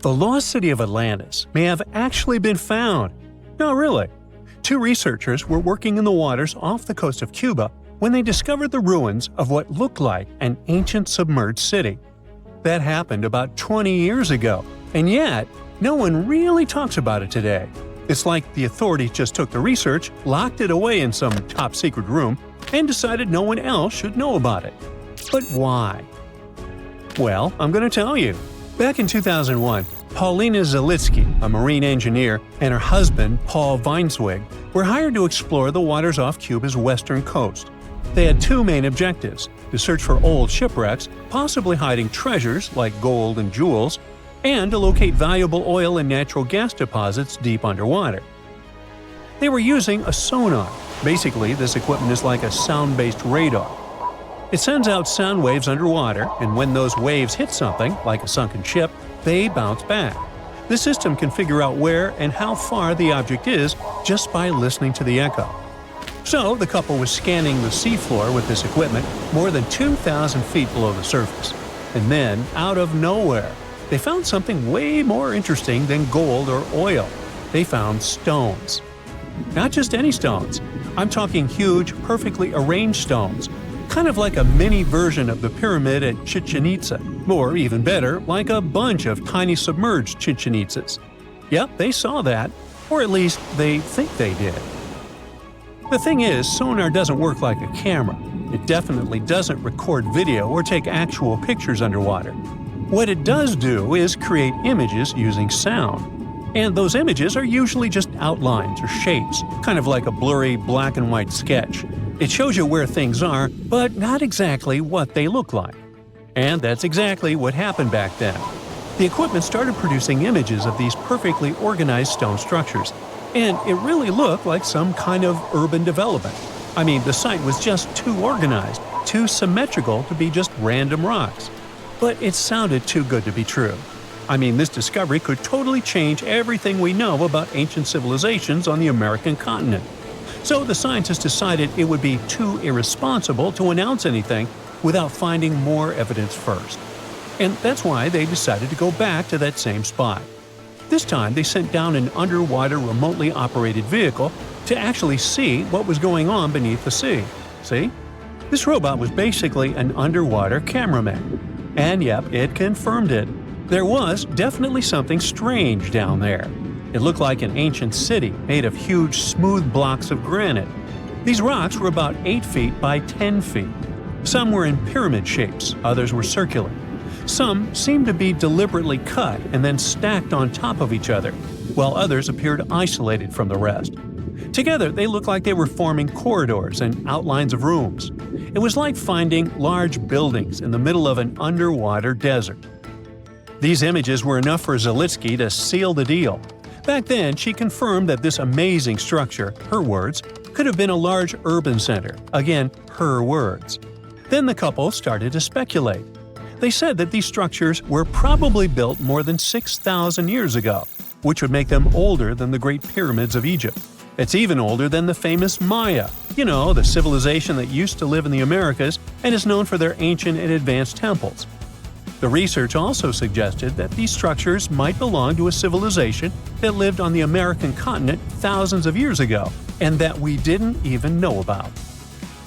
The lost city of Atlantis may have actually been found. No, really. Two researchers were working in the waters off the coast of Cuba when they discovered the ruins of what looked like an ancient submerged city. That happened about 20 years ago, and yet no one really talks about it today. It's like the authorities just took the research, locked it away in some top-secret room, and decided no one else should know about it. But why? Well, I'm going to tell you. Back in 2001, Paulina Zalitsky, a marine engineer, and her husband, Paul Weinswig, were hired to explore the waters off Cuba's western coast. They had two main objectives: to search for old shipwrecks, possibly hiding treasures like gold and jewels, and to locate valuable oil and natural gas deposits deep underwater. They were using a sonar. Basically, this equipment is like a sound-based radar. It sends out sound waves underwater, and when those waves hit something, like a sunken ship, they bounce back. The system can figure out where and how far the object is just by listening to the echo. So, the couple was scanning the seafloor with this equipment more than 2,000 feet below the surface. And then, out of nowhere, they found something way more interesting than gold or oil. They found stones. Not just any stones. I'm talking huge, perfectly arranged stones. Kind of like a mini version of the pyramid at Chichen Itza. Or even better, like a bunch of tiny submerged Chichen Itzas. Yep, they saw that. Or at least, they think they did. The thing is, sonar doesn't work like a camera. It definitely doesn't record video or take actual pictures underwater. What it does do is create images using sound. And those images are usually just outlines or shapes, kind of like a blurry black and white sketch. It shows you where things are, but not exactly what they look like. And that's exactly what happened back then. The equipment started producing images of these perfectly organized stone structures, and it really looked like some kind of urban development. I mean, the site was just too organized, too symmetrical to be just random rocks. But it sounded too good to be true. I mean, this discovery could totally change everything we know about ancient civilizations on the American continent. So the scientists decided it would be too irresponsible to announce anything without finding more evidence first. And that's why they decided to go back to that same spot. This time they sent down an underwater remotely operated vehicle to actually see what was going on beneath the sea. See? This robot was basically an underwater cameraman. And yep, it confirmed it. There was definitely something strange down there. It looked like an ancient city made of huge, smooth blocks of granite. These rocks were about 8 feet by 10 feet. Some were in pyramid shapes, others were circular. Some seemed to be deliberately cut and then stacked on top of each other, while others appeared isolated from the rest. Together, they looked like they were forming corridors and outlines of rooms. It was like finding large buildings in the middle of an underwater desert. These images were enough for Zalitsky to seal the deal. Back then, she confirmed that this amazing structure, her words, could have been a large urban center. Again, her words. Then the couple started to speculate. They said that these structures were probably built more than 6,000 years ago, which would make them older than the Great Pyramids of Egypt. It's even older than the famous Maya, the civilization that used to live in the Americas and is known for their ancient and advanced temples. The research also suggested that these structures might belong to a civilization that lived on the American continent thousands of years ago, and that we didn't even know about.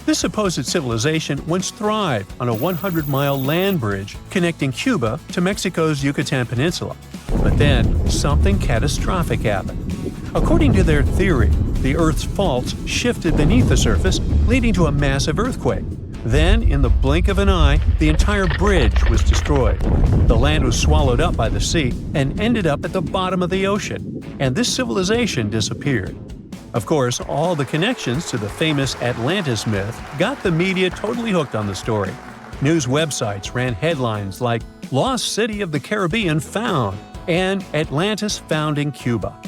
This supposed civilization once thrived on a 100-mile land bridge connecting Cuba to Mexico's Yucatan Peninsula. But then, something catastrophic happened. According to their theory, the Earth's faults shifted beneath the surface, leading to a massive earthquake. Then, in the blink of an eye, the entire bridge was destroyed. The land was swallowed up by the sea and ended up at the bottom of the ocean, and this civilization disappeared. Of course, all the connections to the famous Atlantis myth got the media totally hooked on the story. News websites ran headlines like "Lost City of the Caribbean Found" and "Atlantis Found in Cuba."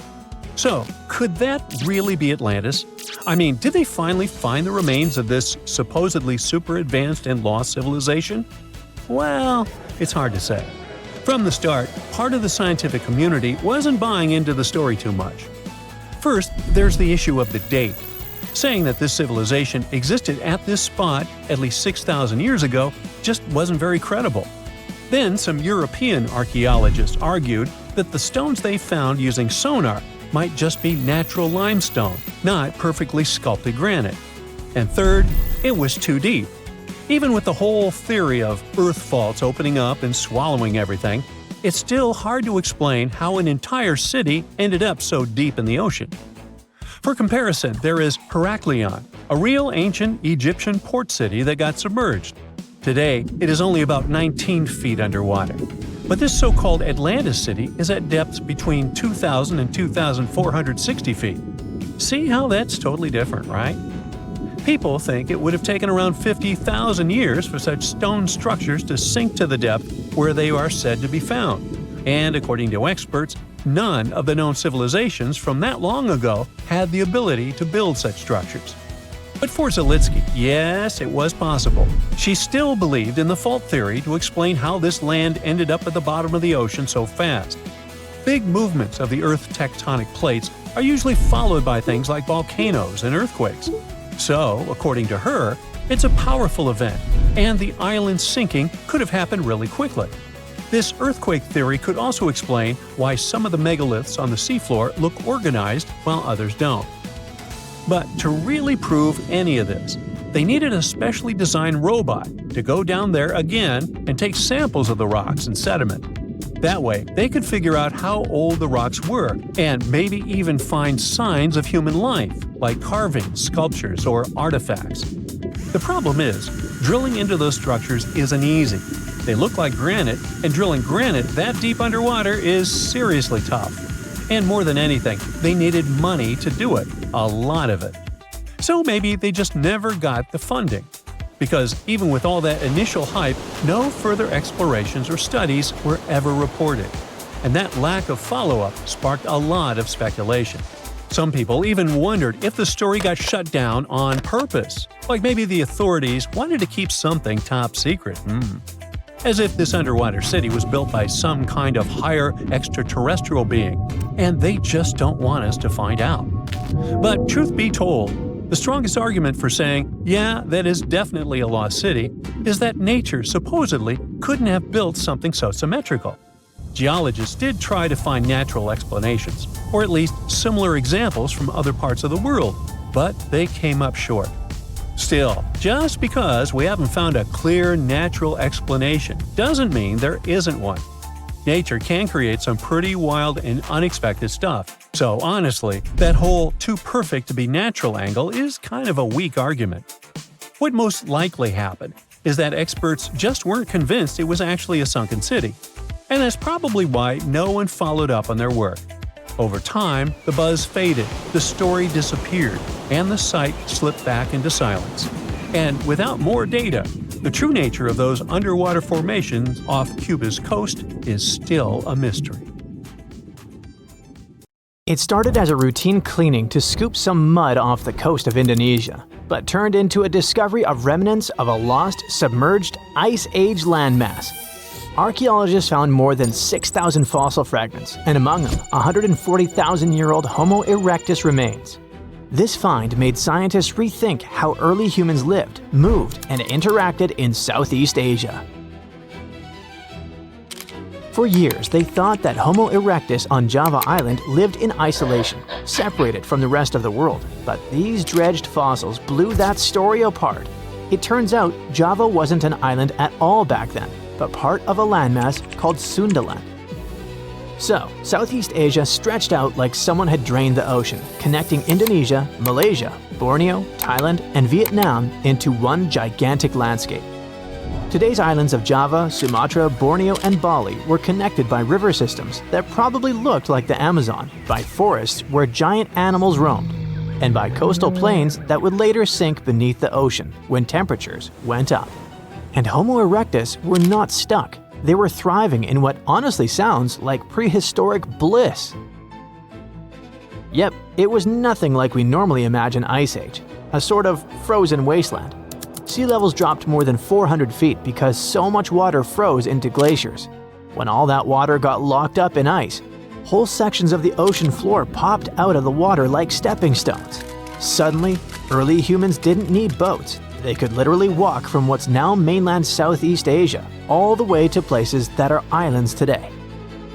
So, could that really be Atlantis? I mean, did they finally find the remains of this supposedly super advanced and lost civilization? Well, it's hard to say. From the start, part of the scientific community wasn't buying into the story too much. First, there's the issue of the date. Saying that this civilization existed at this spot at least 6,000 years ago just wasn't very credible. Then some European archaeologists argued that the stones they found using sonar might just be natural limestone, not perfectly sculpted granite. And third, it was too deep. Even with the whole theory of earth faults opening up and swallowing everything, it's still hard to explain how an entire city ended up so deep in the ocean. For comparison, there is Heraklion, a real ancient Egyptian port city that got submerged. Today, it is only about 19 feet underwater. But this so-called Atlantis city is at depths between 2,000 and 2,460 feet. See how that's totally different, right? People think it would have taken around 50,000 years for such stone structures to sink to the depth where they are said to be found. And according to experts, none of the known civilizations from that long ago had the ability to build such structures. But for Zalitsky, yes, it was possible. She still believed in the fault theory to explain how this land ended up at the bottom of the ocean so fast. Big movements of the Earth's tectonic plates are usually followed by things like volcanoes and earthquakes. So, according to her, it's a powerful event, and the island sinking could have happened really quickly. This earthquake theory could also explain why some of the megaliths on the seafloor look organized while others don't. But to really prove any of this, they needed a specially designed robot to go down there again and take samples of the rocks and sediment. That way, they could figure out how old the rocks were and maybe even find signs of human life, like carvings, sculptures, or artifacts. The problem is, drilling into those structures isn't easy. They look like granite, and drilling granite that deep underwater is seriously tough. And more than anything, they needed money to do it, a lot of it. So maybe they just never got the funding. Because even with all that initial hype, no further explorations or studies were ever reported. And that lack of follow-up sparked a lot of speculation. Some people even wondered if the story got shut down on purpose, like maybe the authorities wanted to keep something top secret. As if this underwater city was built by some kind of higher extraterrestrial being, and they just don't want us to find out. But truth be told, the strongest argument for saying, yeah, that is definitely a lost city, is that nature supposedly couldn't have built something so symmetrical. Geologists did try to find natural explanations, or at least similar examples from other parts of the world, but they came up short. Still, just because we haven't found a clear natural explanation doesn't mean there isn't one. Nature can create some pretty wild and unexpected stuff, so honestly, that whole too perfect to be natural angle is kind of a weak argument. What most likely happened is that experts just weren't convinced it was actually a sunken city, and that's probably why no one followed up on their work. Over time, the buzz faded, the story disappeared, and the site slipped back into silence. And without more data, the true nature of those underwater formations off Cuba's coast is still a mystery. It started as a routine cleaning to scoop some mud off the coast of Indonesia, but turned into a discovery of remnants of a lost, submerged, Ice Age landmass. Archaeologists found more than 6,000 fossil fragments, and among them, 140,000-year-old Homo erectus remains. This find made scientists rethink how early humans lived, moved, and interacted in Southeast Asia. For years, they thought that Homo erectus on Java Island lived in isolation, separated from the rest of the world. But these dredged fossils blew that story apart. It turns out Java wasn't an island at all back then, but part of a landmass called Sundaland. So, Southeast Asia stretched out like someone had drained the ocean, connecting Indonesia, Malaysia, Borneo, Thailand, and Vietnam into one gigantic landscape. Today's islands of Java, Sumatra, Borneo, and Bali were connected by river systems that probably looked like the Amazon, by forests where giant animals roamed, and by coastal plains that would later sink beneath the ocean when temperatures went up. And Homo erectus were not stuck. They were thriving in what honestly sounds like prehistoric bliss. Yep, it was nothing like we normally imagine Ice Age, a sort of frozen wasteland. Sea levels dropped more than 400 feet because so much water froze into glaciers. When all that water got locked up in ice, whole sections of the ocean floor popped out of the water like stepping stones. Suddenly, early humans didn't need boats. They could literally walk from what's now mainland Southeast Asia all the way to places that are islands today.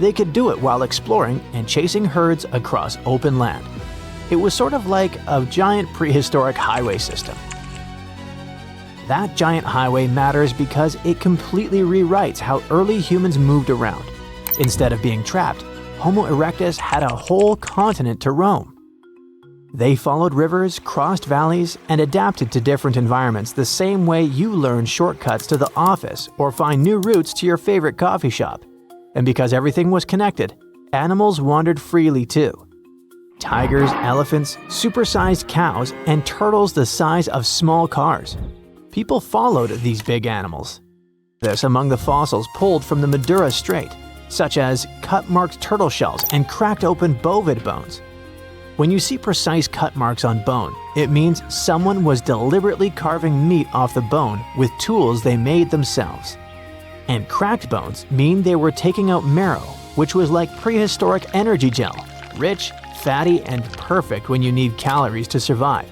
They could do it while exploring and chasing herds across open land. It was sort of like a giant prehistoric highway system. That giant highway matters because it completely rewrites how early humans moved around. Instead of being trapped, Homo erectus had a whole continent to roam. They followed rivers, crossed valleys, and adapted to different environments the same way you learn shortcuts to the office or find new routes to your favorite coffee shop. And because everything was connected, animals wandered freely too. Tigers, elephants, supersized cows, and turtles the size of small cars. People followed these big animals. This among the fossils pulled from the Madura Strait, such as cut-marked turtle shells and cracked open bovid bones. When you see precise cut marks on bone, it means someone was deliberately carving meat off the bone with tools they made themselves. And cracked bones mean they were taking out marrow, which was like prehistoric energy gel, rich, fatty, and perfect when you need calories to survive.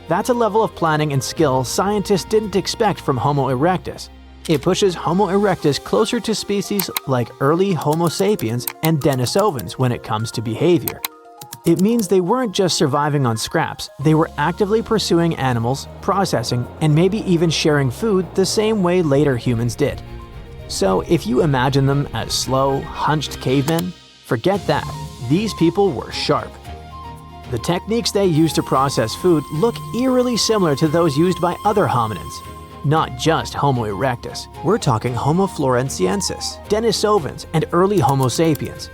That's a level of planning and skill scientists didn't expect from Homo erectus. It pushes Homo erectus closer to species like early Homo sapiens and Denisovans when it comes to behavior. It means they weren't just surviving on scraps, they were actively pursuing animals, processing, and maybe even sharing food the same way later humans did. So if you imagine them as slow, hunched cavemen, forget that. These people were sharp. The techniques they used to process food look eerily similar to those used by other hominins. Not just Homo erectus, we're talking Homo floresiensis, Denisovans, and early Homo sapiens.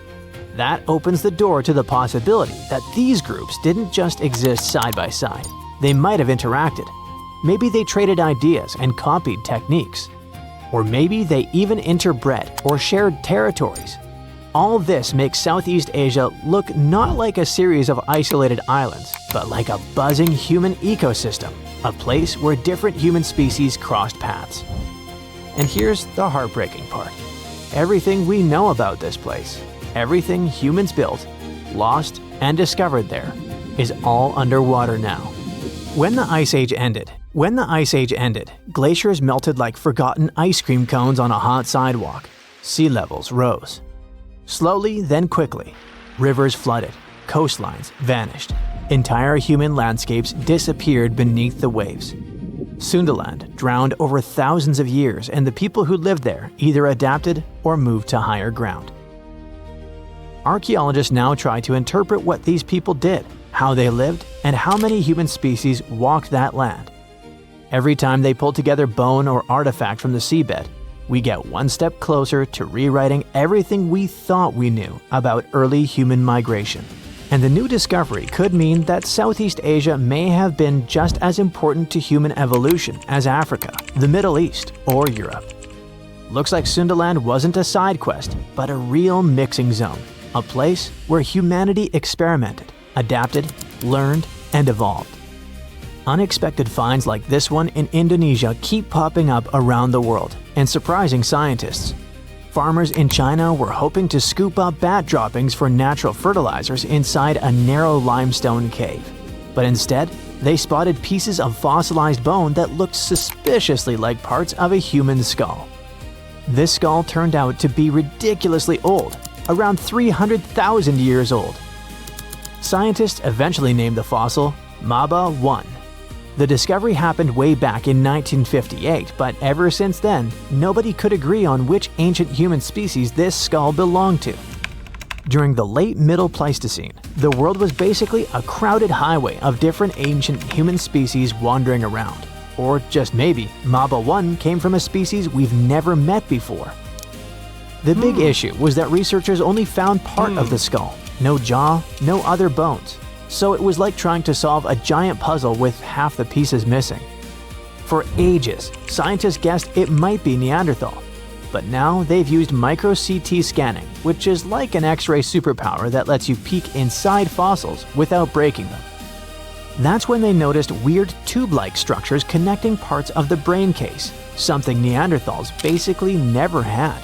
That opens the door to the possibility that these groups didn't just exist side by side. They might have interacted. Maybe they traded ideas and copied techniques. Or maybe they even interbred or shared territories. All this makes Southeast Asia look not like a series of isolated islands, but like a buzzing human ecosystem, a place where different human species crossed paths. And here's the heartbreaking part. Everything we know about this place, everything humans built, lost, and discovered there is all underwater now. When the Ice Age ended, glaciers melted like forgotten ice cream cones on a hot sidewalk. Sea levels rose. Slowly, then quickly, rivers flooded, coastlines vanished. Entire human landscapes disappeared beneath the waves. Sundaland drowned over thousands of years, and the people who lived there either adapted or moved to higher ground. Archaeologists now try to interpret what these people did, how they lived, and how many human species walked that land. Every time they pull together bone or artifact from the seabed, we get one step closer to rewriting everything we thought we knew about early human migration. And the new discovery could mean that Southeast Asia may have been just as important to human evolution as Africa, the Middle East, or Europe. Looks like Sundaland wasn't a side quest, but a real mixing zone. A place where humanity experimented, adapted, learned, and evolved. Unexpected finds like this one in Indonesia keep popping up around the world and surprising scientists. Farmers in China were hoping to scoop up bat droppings for natural fertilizers inside a narrow limestone cave. But instead, they spotted pieces of fossilized bone that looked suspiciously like parts of a human skull. This skull turned out to be ridiculously old, around 300,000 years old. Scientists eventually named the fossil Maba 1. The discovery happened way back in 1958, but ever since then, nobody could agree on which ancient human species this skull belonged to. During the late Middle Pleistocene, the world was basically a crowded highway of different ancient human species wandering around. Or just maybe, Maba 1 came from a species we've never met before. The big issue was that researchers only found part of the skull, no jaw, no other bones. So it was like trying to solve a giant puzzle with half the pieces missing. For ages, scientists guessed it might be Neanderthal. But now they've used micro-CT scanning, which is like an X-ray superpower that lets you peek inside fossils without breaking them. That's when they noticed weird tube-like structures connecting parts of the brain case, something Neanderthals basically never had.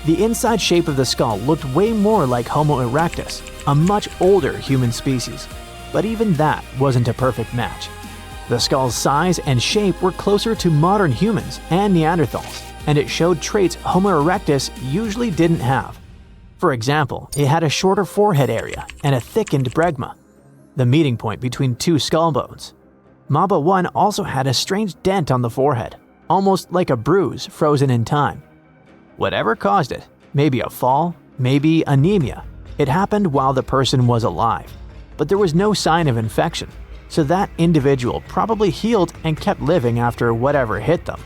The inside shape of the skull looked way more like Homo erectus, a much older human species. But even that wasn't a perfect match. The skull's size and shape were closer to modern humans and Neanderthals, and it showed traits Homo erectus usually didn't have. For example, it had a shorter forehead area and a thickened bregma, the meeting point between two skull bones. Maba 1 also had a strange dent on the forehead, almost like a bruise frozen in time. Whatever caused it, maybe a fall, maybe anemia, it happened while the person was alive, but there was no sign of infection, so that individual probably healed and kept living after whatever hit them.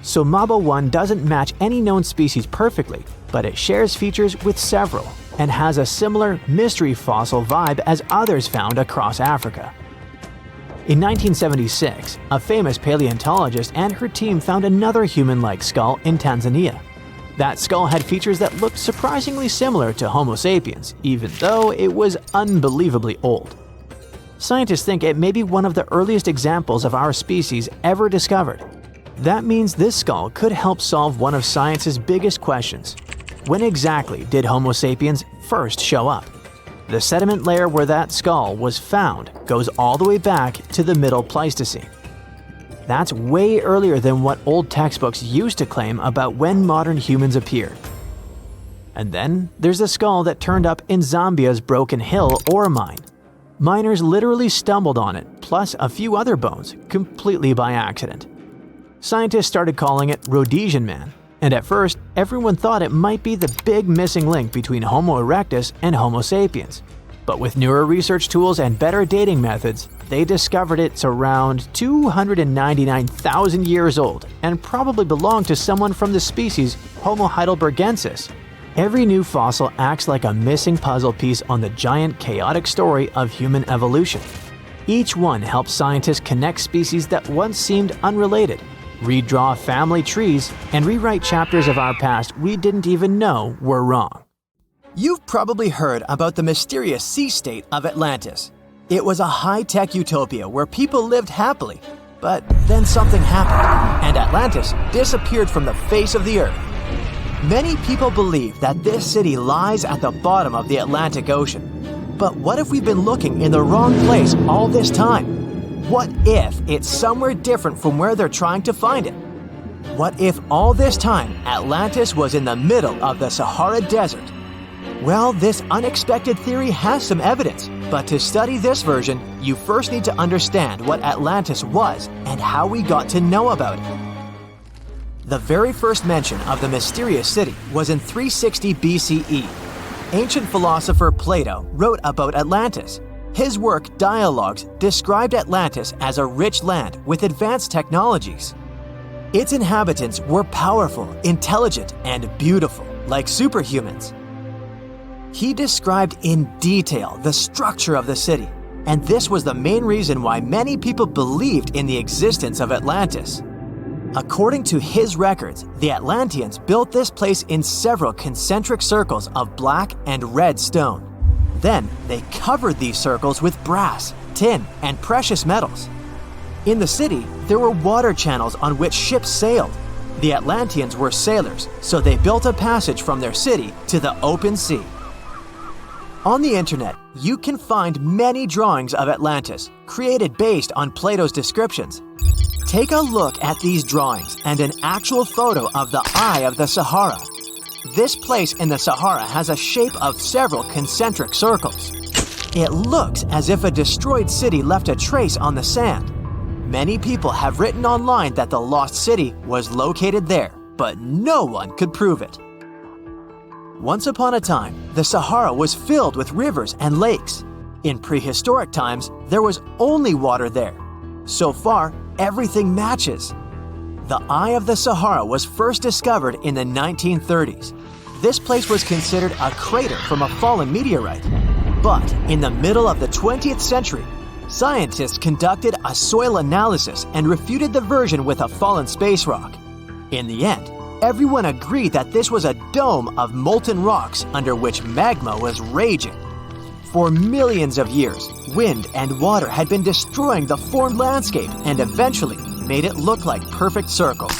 So Maba 1 doesn't match any known species perfectly, but it shares features with several and has a similar mystery fossil vibe as others found across Africa. In 1976, a famous paleontologist and her team found another human-like skull in Tanzania. That skull had features that looked surprisingly similar to Homo sapiens, even though it was unbelievably old. Scientists think it may be one of the earliest examples of our species ever discovered. That means this skull could help solve one of science's biggest questions. When exactly did Homo sapiens first show up? The sediment layer where that skull was found goes all the way back to the Middle Pleistocene. That's way earlier than what old textbooks used to claim about when modern humans appeared. And then there's the skull that turned up in Zambia's Broken Hill ore mine. Miners literally stumbled on it, plus a few other bones, completely by accident. Scientists started calling it Rhodesian Man, and at first, everyone thought it might be the big missing link between Homo erectus and Homo sapiens. But with newer research tools and better dating methods, they discovered it's around 299,000 years old and probably belonged to someone from the species Homo heidelbergensis. Every new fossil acts like a missing puzzle piece on the giant chaotic story of human evolution. Each one helps scientists connect species that once seemed unrelated, redraw family trees, and rewrite chapters of our past we didn't even know were wrong. You've probably heard about the mysterious sea state of Atlantis. It was a high-tech utopia where people lived happily, but then something happened, and Atlantis disappeared from the face of the earth. Many people believe that this city lies at the bottom of the Atlantic Ocean. But what if we've been looking in the wrong place all this time? What if it's somewhere different from where they're trying to find it? What if all this time Atlantis was in the middle of the Sahara Desert? Well, this unexpected theory has some evidence, but to study this version, you first need to understand what Atlantis was and how we got to know about it. The very first mention of the mysterious city was in 360 BCE. Ancient philosopher Plato wrote about Atlantis. His work, Dialogues, described Atlantis as a rich land with advanced technologies. Its inhabitants were powerful, intelligent, and beautiful, like superhumans. He described in detail the structure of the city, and this was the main reason why many people believed in the existence of Atlantis. According to his records, the Atlanteans built this place in several concentric circles of black and red stone. Then they covered these circles with brass, tin, and precious metals. In the city, there were water channels on which ships sailed. The Atlanteans were sailors, so they built a passage from their city to the open sea. On the internet, you can find many drawings of Atlantis, created based on Plato's descriptions. Take a look at these drawings and an actual photo of the Eye of the Sahara. This place in the Sahara has a shape of several concentric circles. It looks as if a destroyed city left a trace on the sand. Many people have written online that the lost city was located there, but no one could prove it. Once upon a time, the Sahara was filled with rivers and lakes. In prehistoric times, there was only water there. So far, everything matches. The Eye of the Sahara was first discovered in the 1930s. This place was considered a crater from a fallen meteorite. But in the middle of the 20th century, scientists conducted a soil analysis and refuted the version with a fallen space rock. In the end, everyone agreed that this was a dome of molten rocks under which magma was raging. For millions of years, wind and water had been destroying the formed landscape and eventually made it look like perfect circles.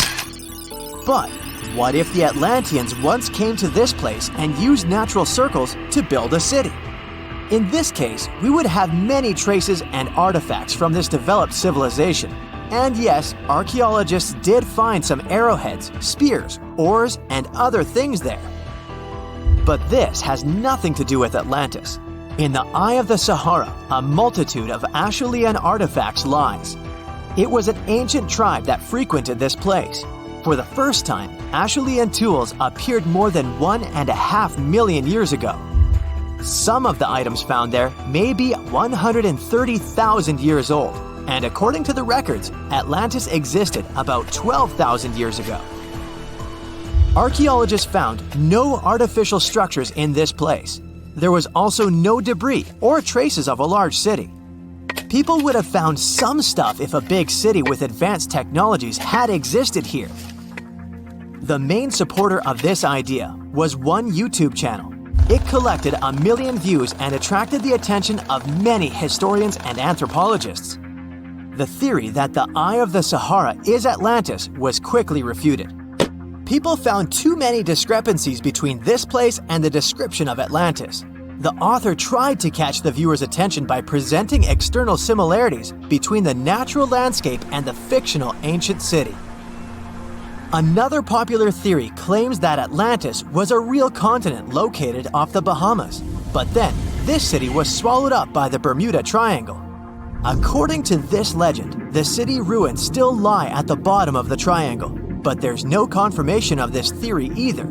But what if the Atlanteans once came to this place and used natural circles to build a city? In this case, we would have many traces and artifacts from this developed civilization. And yes, archaeologists did find some arrowheads, spears, oars, and other things there. But this has nothing to do with Atlantis. In the eye of the Sahara, a multitude of Acheulean artifacts lies. It was an ancient tribe that frequented this place. For the first time, Acheulean tools appeared more than 1.5 million years ago. Some of the items found there may be 130,000 years old, and according to the records, Atlantis existed about 12,000 years ago. Archaeologists found no artificial structures in this place. There was also no debris or traces of a large city. People would have found some stuff if a big city with advanced technologies had existed here. The main supporter of this idea was one YouTube channel. It collected 1 million views and attracted the attention of many historians and anthropologists. The theory that the Eye of the Sahara is Atlantis was quickly refuted. People found too many discrepancies between this place and the description of Atlantis. The author tried to catch the viewer's attention by presenting external similarities between the natural landscape and the fictional ancient city. Another popular theory claims that Atlantis was a real continent located off the Bahamas, but then this city was swallowed up by the Bermuda Triangle. According to this legend, the city ruins still lie at the bottom of the triangle, but there's no confirmation of this theory either.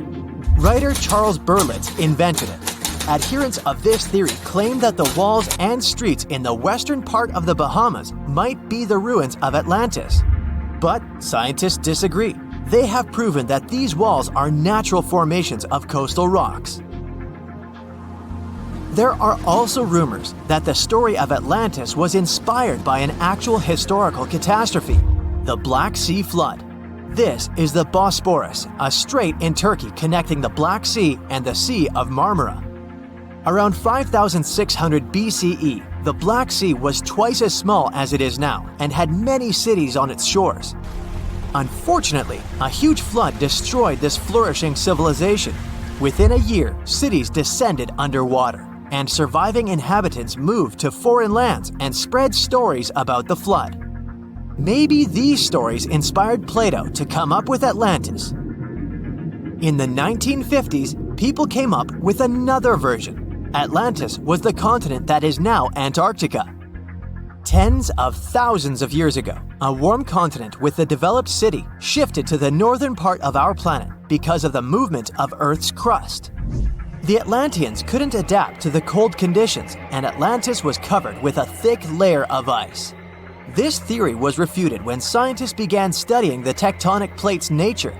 Writer Charles Berlitz invented it. Adherents of this theory claim that the walls and streets in the western part of the Bahamas might be the ruins of Atlantis. But scientists disagree. They have proven that these walls are natural formations of coastal rocks. There are also rumors that the story of Atlantis was inspired by an actual historical catastrophe, the Black Sea Flood. This is the Bosporus, a strait in Turkey connecting the Black Sea and the Sea of Marmara. Around 5600 BCE, the Black Sea was twice as small as it is now and had many cities on its shores. Unfortunately, a huge flood destroyed this flourishing civilization. Within a year, cities descended underwater, and surviving inhabitants moved to foreign lands and spread stories about the flood. Maybe these stories inspired Plato to come up with Atlantis. In the 1950s, people came up with another version. Atlantis was the continent that is now Antarctica. Tens of thousands of years ago, a warm continent with a developed city shifted to the northern part of our planet because of the movement of Earth's crust. The Atlanteans couldn't adapt to the cold conditions, and Atlantis was covered with a thick layer of ice. This theory was refuted when scientists began studying the tectonic plate's nature.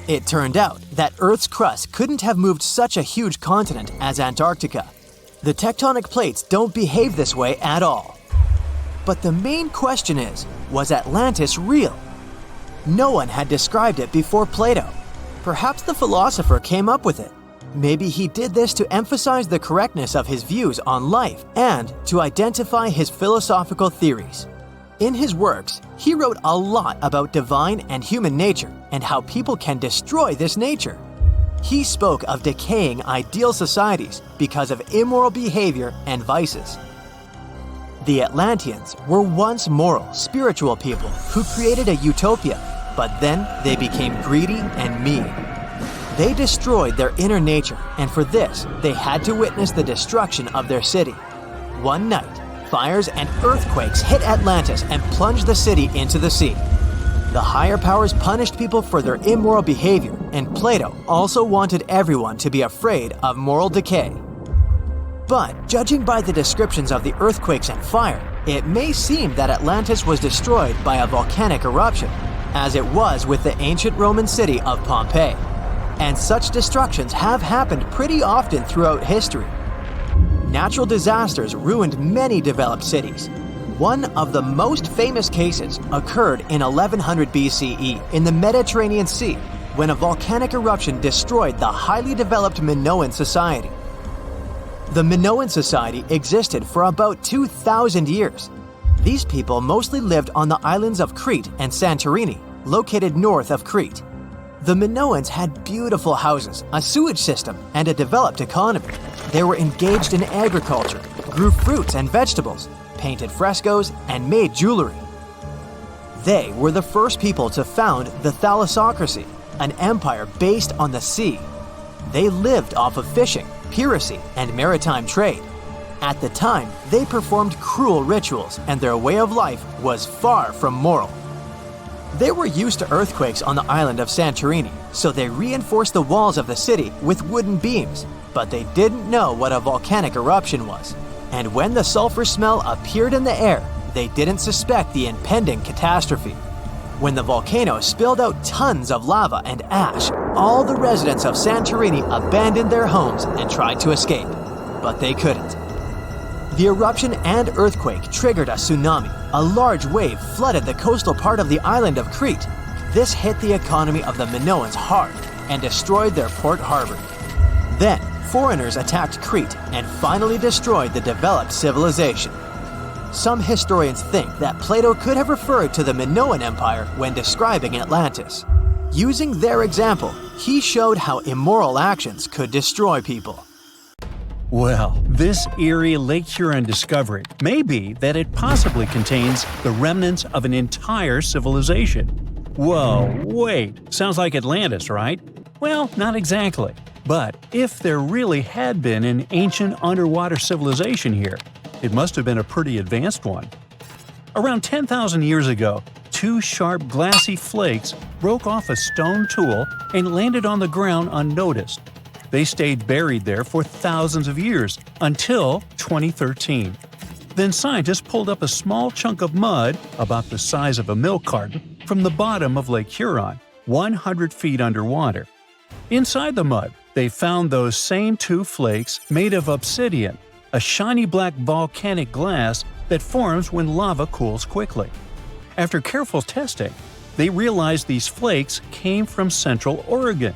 It turned out that Earth's crust couldn't have moved such a huge continent as Antarctica. The tectonic plates don't behave this way at all. But the main question is, was Atlantis real? No one had described it before Plato. Perhaps the philosopher came up with it. Maybe he did this to emphasize the correctness of his views on life and to identify his philosophical theories. In his works, he wrote a lot about divine and human nature and how people can destroy this nature. He spoke of decaying ideal societies because of immoral behavior and vices. The Atlanteans were once moral, spiritual people who created a utopia, but then they became greedy and mean. They destroyed their inner nature, and for this, they had to witness the destruction of their city. One night, fires and earthquakes hit Atlantis and plunged the city into the sea. The higher powers punished people for their immoral behavior, and Plato also wanted everyone to be afraid of moral decay. But judging by the descriptions of the earthquakes and fire, it may seem that Atlantis was destroyed by a volcanic eruption, as it was with the ancient Roman city of Pompeii. And such destructions have happened pretty often throughout history. Natural disasters ruined many developed cities. One of the most famous cases occurred in 1100 BCE in the Mediterranean Sea, when a volcanic eruption destroyed the highly developed Minoan society. The Minoan society existed for about 2,000 years. These people mostly lived on the islands of Crete and Santorini, located north of Crete. The Minoans had beautiful houses, a sewage system, and a developed economy. they were engaged in agriculture, grew fruits and vegetables, painted frescoes, and made jewelry. They were the first people to found the thalassocracy, an empire based on the sea. They lived off of fishing, piracy, and maritime trade. At the time, they performed cruel rituals, and their way of life was far from moral. They were used to earthquakes on the island of Santorini, so they reinforced the walls of the city with wooden beams, but they didn't know what a volcanic eruption was. And when the sulfur smell appeared in the air, they didn't suspect the impending catastrophe. When the volcano spilled out tons of lava and ash, all the residents of Santorini abandoned their homes and tried to escape, but they couldn't. The eruption and earthquake triggered a tsunami. A large wave flooded the coastal part of the island of Crete. This hit the economy of the Minoans hard and destroyed their port harbor. Then, foreigners attacked Crete and finally destroyed the developed civilization. Some historians think that Plato could have referred to the Minoan Empire when describing Atlantis. Using their example, he showed how immoral actions could destroy people. Well, this eerie Lake Huron discovery may be that it possibly contains the remnants of an entire civilization. Whoa, wait, sounds like Atlantis, right? Well, not exactly. But if there really had been an ancient underwater civilization here, it must have been a pretty advanced one. Around 10,000 years ago, two sharp glassy flakes broke off a stone tool and landed on the ground unnoticed. They stayed buried there for thousands of years, until 2013. Then scientists pulled up a small chunk of mud, about the size of a milk carton, from the bottom of Lake Huron, 100 feet underwater. Inside the mud, they found those same two flakes made of obsidian, a shiny black volcanic glass that forms when lava cools quickly. After careful testing, they realized these flakes came from Central Oregon,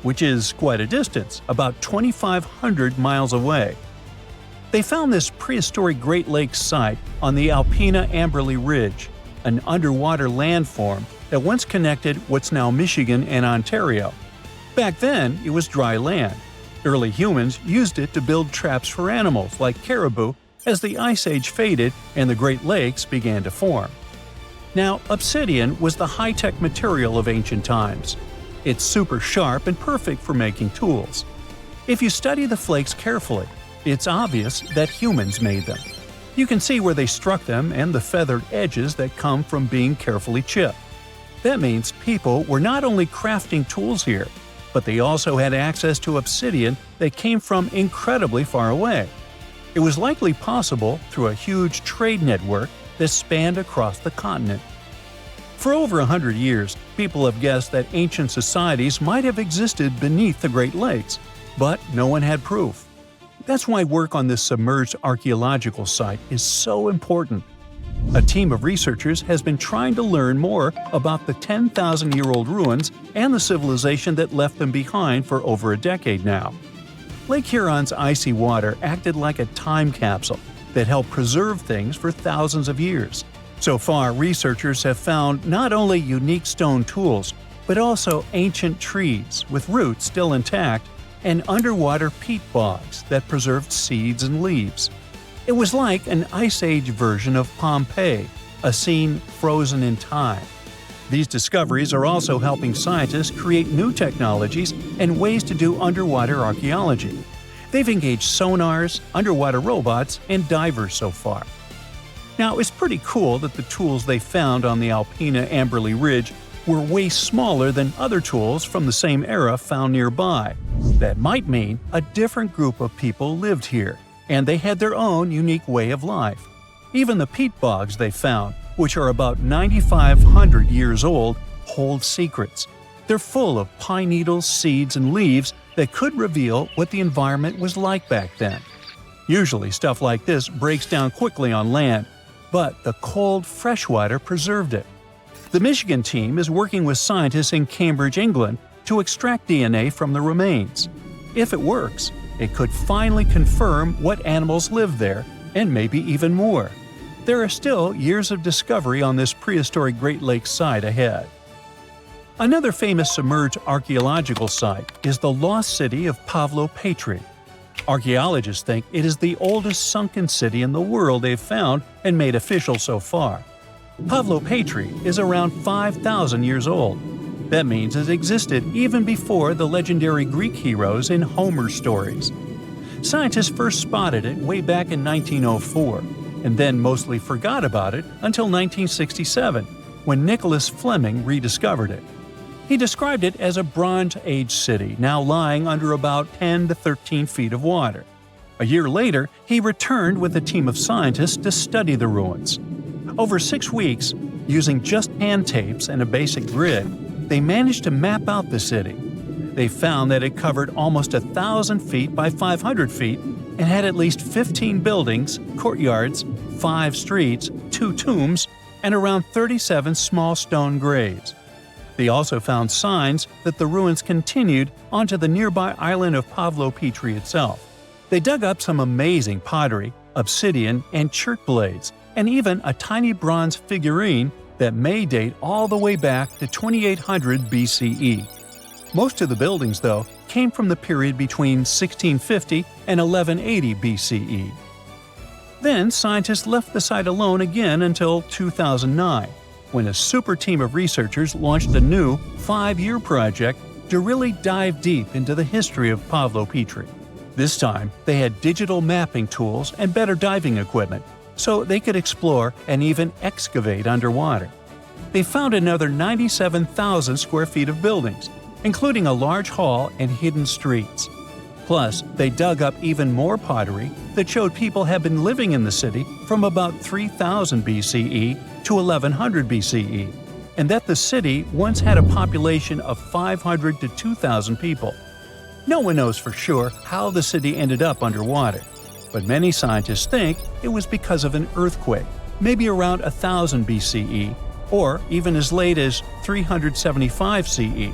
which is quite a distance, about 2,500 miles away. They found this prehistoric Great Lakes site on the Alpena Amberley Ridge, an underwater landform that once connected what's now Michigan and Ontario. Back then, it was dry land. Early humans used it to build traps for animals like caribou as the Ice Age faded and the Great Lakes began to form. Now, obsidian was the high-tech material of ancient times. It's super sharp and perfect for making tools. If you study the flakes carefully, it's obvious that humans made them. You can see where they struck them and the feathered edges that come from being carefully chipped. That means people were not only crafting tools here, but they also had access to obsidian that came from incredibly far away. It was likely possible through a huge trade network that spanned across the continent. For over 100 years, people have guessed that ancient societies might have existed beneath the Great Lakes, but no one had proof. That's why work on this submerged archaeological site is so important. A team of researchers has been trying to learn more about the 10,000-year-old ruins and the civilization that left them behind for over a decade now. Lake Huron's icy water acted like a time capsule that helped preserve things for thousands of years. So far, researchers have found not only unique stone tools, but also ancient trees with roots still intact and underwater peat bogs that preserved seeds and leaves. It was like an Ice Age version of Pompeii, a scene frozen in time. These discoveries are also helping scientists create new technologies and ways to do underwater archaeology. They've engaged sonars, underwater robots, and divers so far. Now, it's pretty cool that the tools they found on the Alpena Amberley Ridge were way smaller than other tools from the same era found nearby. That might mean a different group of people lived here, and they had their own unique way of life. Even the peat bogs they found, which are about 9,500 years old, hold secrets. They're full of pine needles, seeds, and leaves that could reveal what the environment was like back then. Usually stuff like this breaks down quickly on land, but the cold freshwater preserved it. The Michigan team is working with scientists in Cambridge, England, to extract DNA from the remains. If it works, it could finally confirm what animals lived there, and maybe even more. There are still years of discovery on this prehistoric Great Lakes site ahead. Another famous submerged archaeological site is the lost city of Pavlo Petri. Archaeologists think it is the oldest sunken city in the world they've found and made official so far. Pavlopatri is around 5,000 years old. That means it existed even before the legendary Greek heroes in Homer's stories. Scientists first spotted it way back in 1904, and then mostly forgot about it until 1967, when Nicholas Fleming rediscovered it. He described it as a Bronze Age city now lying under about 10 to 13 feet of water. A year later, he returned with a team of scientists to study the ruins. Over 6 weeks, using just hand tapes and a basic grid, they managed to map out the city. They found that it covered almost 1,000 feet by 500 feet and had at least 15 buildings, courtyards, 5 streets, 2 tombs, and around 37 small stone graves. They also found signs that the ruins continued onto the nearby island of Pavlopatri itself. They dug up some amazing pottery, obsidian, and chert blades, and even a tiny bronze figurine that may date all the way back to 2800 BCE. Most of the buildings, though, came from the period between 1650 and 1180 BCE. Then scientists left the site alone again until 2009, when a super team of researchers launched a new 5-year project to really dive deep into the history of Pavlopatri. This time, they had digital mapping tools and better diving equipment, so they could explore and even excavate underwater. They found another 97,000 square feet of buildings, including a large hall and hidden streets. Plus, they dug up even more pottery that showed people had been living in the city from about 3000 BCE to 1100 BCE, and that the city once had a population of 500 to 2,000 people. No one knows for sure how the city ended up underwater, but many scientists think it was because of an earthquake, maybe around 1000 BCE, or even as late as 375 CE.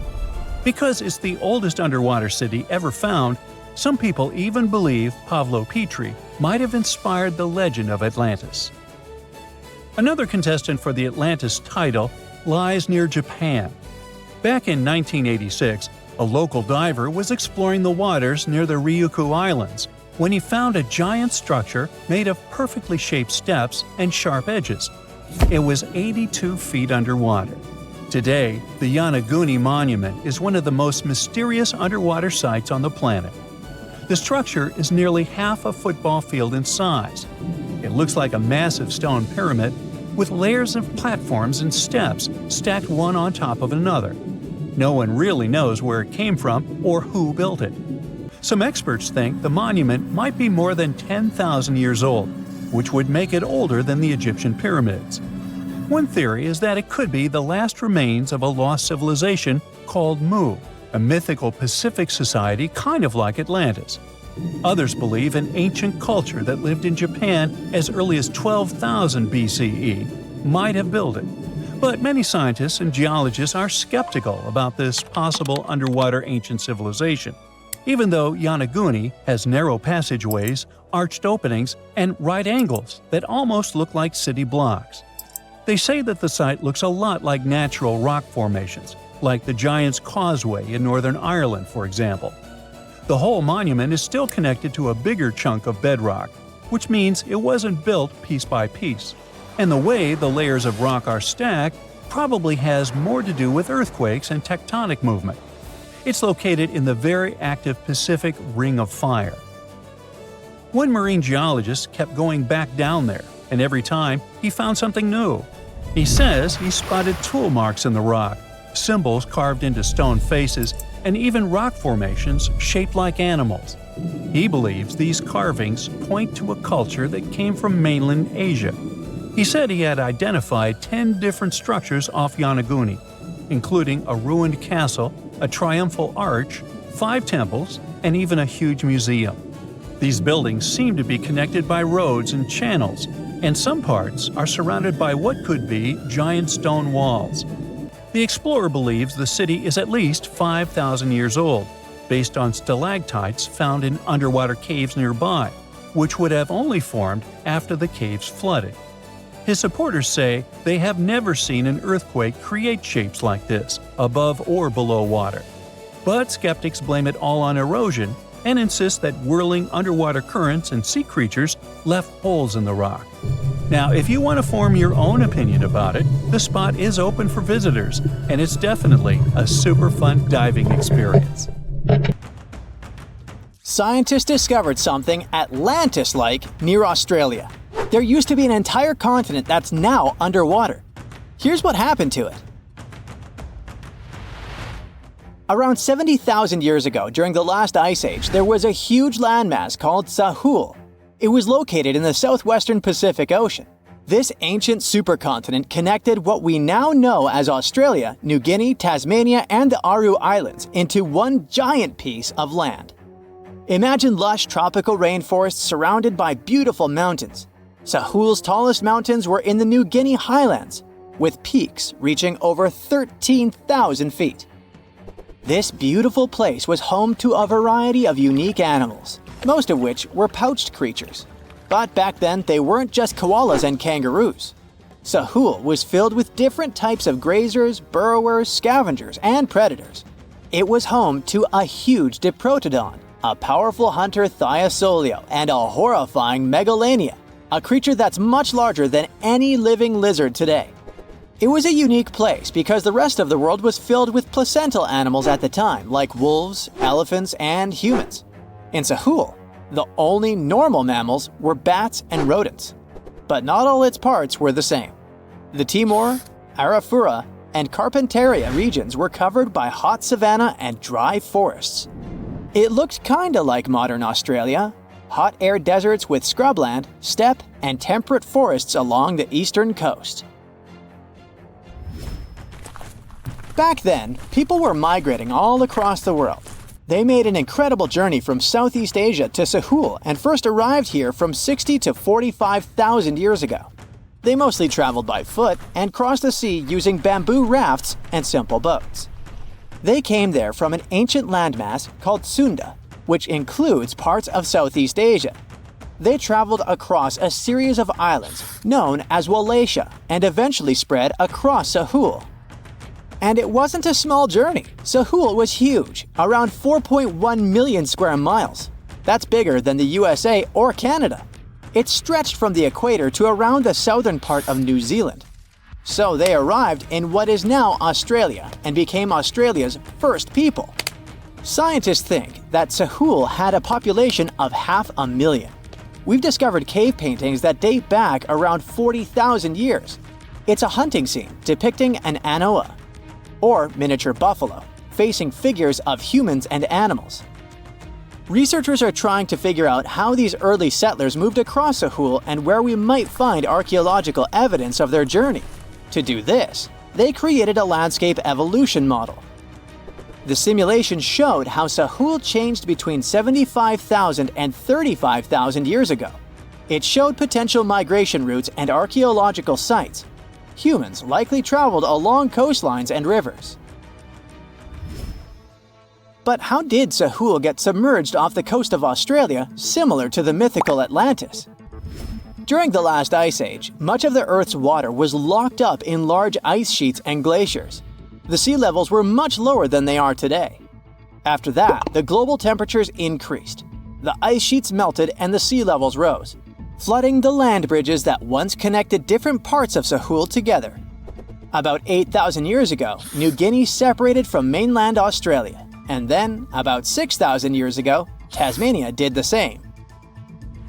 Because it's the oldest underwater city ever found, some people even believe Pavlopatri might have inspired the legend of Atlantis. Another contestant for the Atlantis title lies near Japan. Back in 1986, a local diver was exploring the waters near the Ryukyu Islands when he found a giant structure made of perfectly shaped steps and sharp edges. It was 82 feet underwater. Today, the Yonaguni Monument is one of the most mysterious underwater sites on the planet. The structure is nearly half a football field in size. It looks like a massive stone pyramid with layers of platforms and steps stacked one on top of another. No one really knows where it came from or who built it. Some experts think the monument might be more than 10,000 years old, which would make it older than the Egyptian pyramids. One theory is that it could be the last remains of a lost civilization called Mu, a mythical Pacific society kind of like Atlantis. Others believe an ancient culture that lived in Japan as early as 12,000 BCE might have built it. But many scientists and geologists are skeptical about this possible underwater ancient civilization, even though Yonaguni has narrow passageways, arched openings, and right angles that almost look like city blocks. They say that the site looks a lot like natural rock formations, like the Giant's Causeway in Northern Ireland, for example. The whole monument is still connected to a bigger chunk of bedrock, which means it wasn't built piece by piece. And the way the layers of rock are stacked probably has more to do with earthquakes and tectonic movement. It's located in the very active Pacific Ring of Fire. One marine geologist kept going back down there, and every time he found something new. He says he spotted tool marks in the rock, symbols carved into stone faces, and even rock formations shaped like animals. He believes these carvings point to a culture that came from mainland Asia. He said he had identified 10 different structures off Yonaguni, including a ruined castle, a triumphal arch, 5 temples, and even a huge museum. These buildings seem to be connected by roads and channels, and some parts are surrounded by what could be giant stone walls. The explorer believes the city is at least 5,000 years old, based on stalactites found in underwater caves nearby, which would have only formed after the caves flooded. His supporters say they have never seen an earthquake create shapes like this, above or below water. But skeptics blame it all on erosion and insists that whirling underwater currents and sea creatures left holes in the rock. Now, if you want to form your own opinion about it, the spot is open for visitors, and it's definitely a super fun diving experience. Scientists discovered something Atlantis-like near Australia. There used to be an entire continent that's now underwater. Here's what happened to it. Around 70,000 years ago, during the last ice age, there was a huge landmass called Sahul. It was located in the southwestern Pacific Ocean. This ancient supercontinent connected what we now know as Australia, New Guinea, Tasmania, and the Aru Islands into one giant piece of land. Imagine lush tropical rainforests surrounded by beautiful mountains. Sahul's tallest mountains were in the New Guinea highlands, with peaks reaching over 13,000 feet. This beautiful place was home to a variety of unique animals, most of which were pouched creatures. But back then, they weren't just koalas and kangaroos. Sahul was filled with different types of grazers, burrowers, scavengers, and predators. It was home to a huge diprotodon, a powerful hunter Thiosolio, and a horrifying Megalania, a creature that's much larger than any living lizard today. It was a unique place because the rest of the world was filled with placental animals at the time, like wolves, elephants, and humans. In Sahul, the only normal mammals were bats and rodents. But not all its parts were the same. The Timor, Arafura, and Carpentaria regions were covered by hot savanna and dry forests. It looked kinda like modern Australia, hot air deserts with scrubland, steppe, and temperate forests along the eastern coast. Back then, people were migrating all across the world. They made an incredible journey from Southeast Asia to Sahul and first arrived here from 60 to 45,000 years ago. They mostly traveled by foot and crossed the sea using bamboo rafts and simple boats. They came there from an ancient landmass called Sunda, which includes parts of Southeast Asia. They traveled across a series of islands known as Wallachia and eventually spread across Sahul. And it wasn't a small journey. Sahul was huge, around 4.1 million square miles. That's bigger than the USA or Canada. It stretched from the equator to around the southern part of New Zealand. So they arrived in what is now Australia and became Australia's first people. Scientists think that Sahul had a population of 500,000. We've discovered cave paintings that date back around 40,000 years. It's a hunting scene depicting an anoa, or miniature buffalo, facing figures of humans and animals. Researchers are trying to figure out how these early settlers moved across Sahul and where we might find archaeological evidence of their journey. To do this, they created a landscape evolution model. The simulation showed how Sahul changed between 75,000 and 35,000 years ago. It showed potential migration routes and archaeological sites. Humans likely traveled along coastlines and rivers. But how did Sahul get submerged off the coast of Australia, similar to the mythical Atlantis? During the last ice age, much of the Earth's water was locked up in large ice sheets and glaciers. The sea levels were much lower than they are today. After that, the global temperatures increased. The ice sheets melted and the sea levels rose, flooding the land bridges that once connected different parts of Sahul together. About 8,000 years ago, New Guinea separated from mainland Australia, and then, about 6,000 years ago, Tasmania did the same.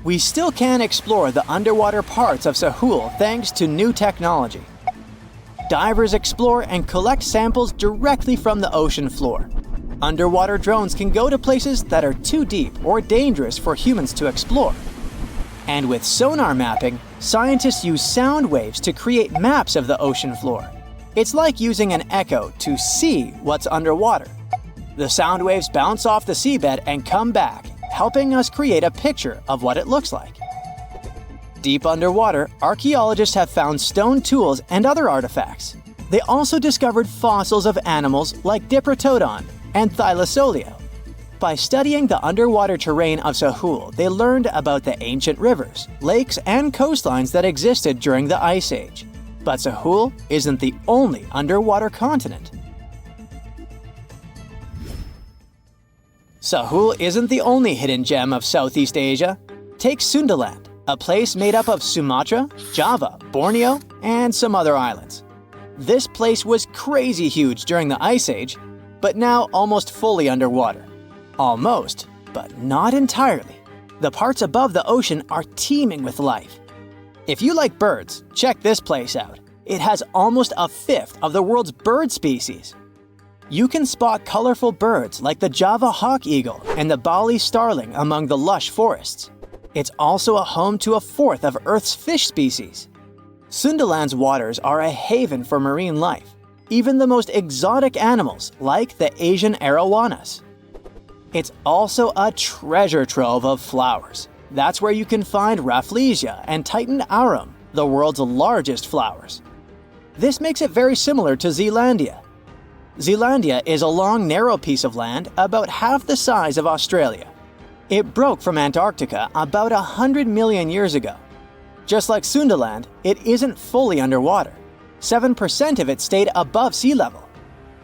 We still can explore the underwater parts of Sahul thanks to new technology. Divers explore and collect samples directly from the ocean floor. Underwater drones can go to places that are too deep or dangerous for humans to explore. And with sonar mapping, scientists use sound waves to create maps of the ocean floor. It's like using an echo to see what's underwater. The sound waves bounce off the seabed and come back, helping us create a picture of what it looks like. Deep underwater, archaeologists have found stone tools and other artifacts. They also discovered fossils of animals like Diprotodon and Thylasolio. By studying the underwater terrain of Sahul, they learned about the ancient rivers, lakes, and coastlines that existed during the Ice Age. But Sahul isn't the only underwater continent. Sahul isn't the only hidden gem of Southeast Asia. Take Sundaland, a place made up of Sumatra, Java, Borneo, and some other islands. This place was crazy huge during the Ice Age, but now almost fully underwater. Almost, but not entirely. The parts above the ocean are teeming with life. If you like birds, check this place out. It has almost a fifth of the world's bird species. You can spot colorful birds like the Java hawk eagle and the Bali starling among the lush forests. It's also a home to a fourth of Earth's fish species. Sundaland's waters are a haven for marine life, even the most exotic animals like the Asian arowanas. It's also a treasure trove of flowers. That's where you can find Rafflesia and Titan arum, the world's largest flowers. This makes it very similar to Zealandia. Zealandia is a long, narrow piece of land about half the size of Australia. It broke from Antarctica about 100 million years ago. Just like Sundaland, it isn't fully underwater. 7% of it stayed above sea level.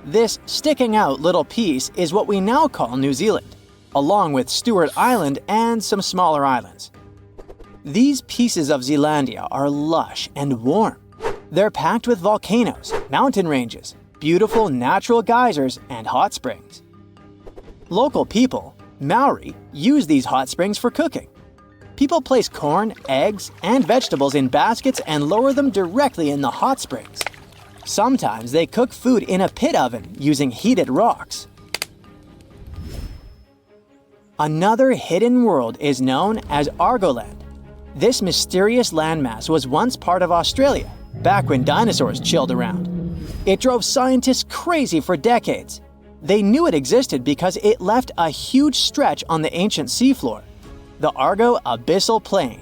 This sticking out little piece is what we now call New Zealand, along with Stewart Island and some smaller islands. These pieces of Zealandia are lush and warm. They're packed with volcanoes, mountain ranges, beautiful natural geysers, and hot springs. Local people, Maori, use these hot springs for cooking. People place corn, eggs, and vegetables in baskets and lower them directly in the hot springs. Sometimes they cook food in a pit oven using heated rocks. Another hidden world is known as Argoland. This mysterious landmass was once part of Australia, back when dinosaurs chilled around. It drove scientists crazy for decades. They knew it existed because it left a huge stretch on the ancient seafloor, the Argo Abyssal Plain.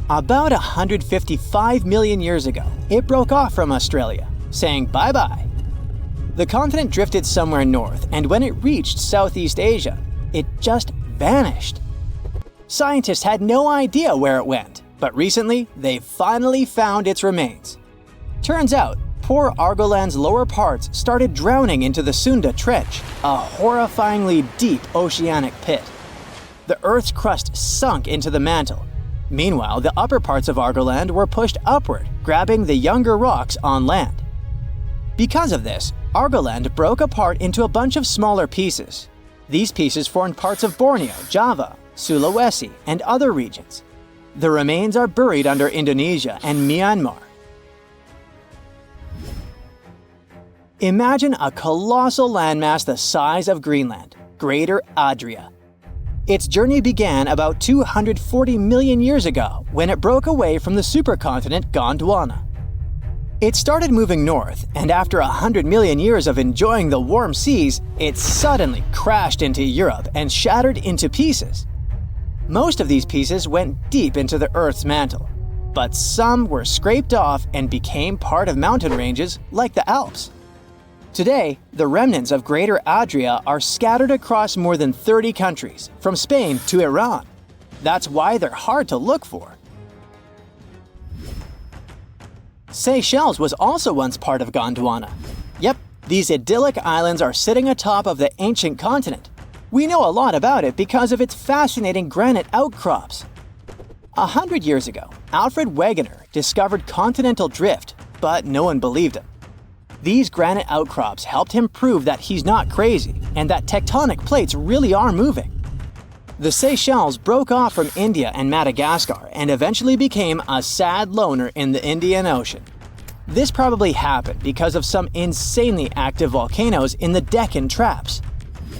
About 155 million years ago, it broke off from Australia, saying bye-bye. The continent drifted somewhere north, and when it reached Southeast Asia, it just vanished. Scientists had no idea where it went, but recently they finally found its remains. Turns out, poor Argoland's lower parts started drowning into the Sunda Trench, a horrifyingly deep oceanic pit. The Earth's crust sunk into the mantle. Meanwhile, the upper parts of Argoland were pushed upward, grabbing the younger rocks on land. Because of this, Argoland broke apart into a bunch of smaller pieces. These pieces formed parts of Borneo, Java, Sulawesi, and other regions. The remains are buried under Indonesia and Myanmar. Imagine a colossal landmass the size of Greenland, Greater Adria. Its journey began about 240 million years ago when it broke away from the supercontinent Gondwana. It started moving north, and after 100 million years of enjoying the warm seas, it suddenly crashed into Europe and shattered into pieces. Most of these pieces went deep into the Earth's mantle, but some were scraped off and became part of mountain ranges like the Alps. Today, the remnants of Greater Adria are scattered across more than 30 countries, from Spain to Iran. That's why they're hard to look for. Seychelles was also once part of Gondwana. Yep, these idyllic islands are sitting atop of the ancient continent. We know a lot about it because of its fascinating granite outcrops. 100 years ago, Alfred Wegener discovered continental drift, but no one believed him. These granite outcrops helped him prove that he's not crazy and that tectonic plates really are moving. The Seychelles broke off from India and Madagascar and eventually became a sad loner in the Indian Ocean. This probably happened because of some insanely active volcanoes in the Deccan Traps.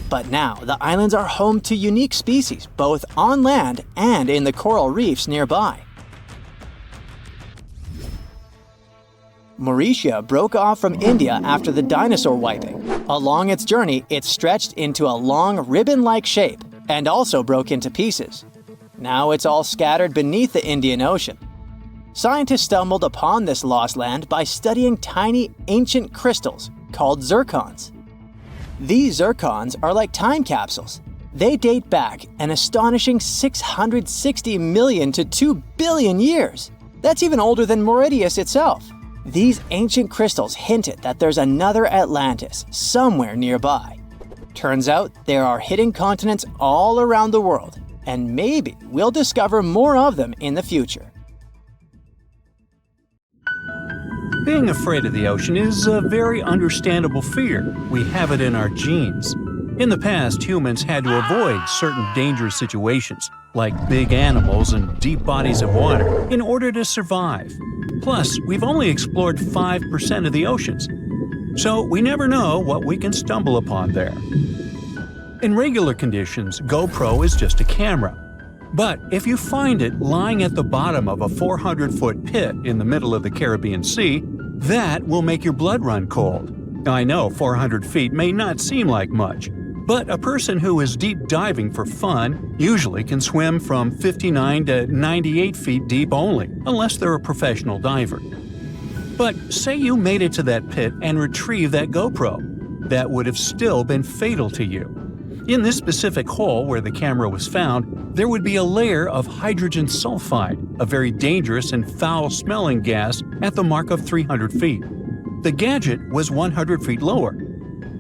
But now, the islands are home to unique species both on land and in the coral reefs nearby. Mauritius broke off from India after the dinosaur wiping. Along its journey, it stretched into a long ribbon-like shape and also broke into pieces. Now it's all scattered beneath the Indian Ocean. Scientists stumbled upon this lost land by studying tiny ancient crystals called zircons. These zircons are like time capsules. They date back an astonishing 660 million to 2 billion years. That's even older than Mauritius itself. These ancient crystals hinted that there's another Atlantis somewhere nearby. Turns out there are hidden continents all around the world, and maybe we'll discover more of them in the future. Being afraid of the ocean is a very understandable fear. We have it in our genes. In the past, humans had to avoid certain dangerous situations, like big animals and deep bodies of water, in order to survive. Plus, we've only explored 5% of the oceans, so we never know what we can stumble upon there. In regular conditions, GoPro is just a camera. But if you find it lying at the bottom of a 400-foot pit in the middle of the Caribbean Sea, that will make your blood run cold. Now, I know 400 feet may not seem like much, but a person who is deep diving for fun usually can swim from 59 to 98 feet deep only, unless they're a professional diver. But say you made it to that pit and retrieved that GoPro. That would have still been fatal to you. In this specific hole where the camera was found, there would be a layer of hydrogen sulfide, a very dangerous and foul-smelling gas, at the mark of 300 feet. The gadget was 100 feet lower,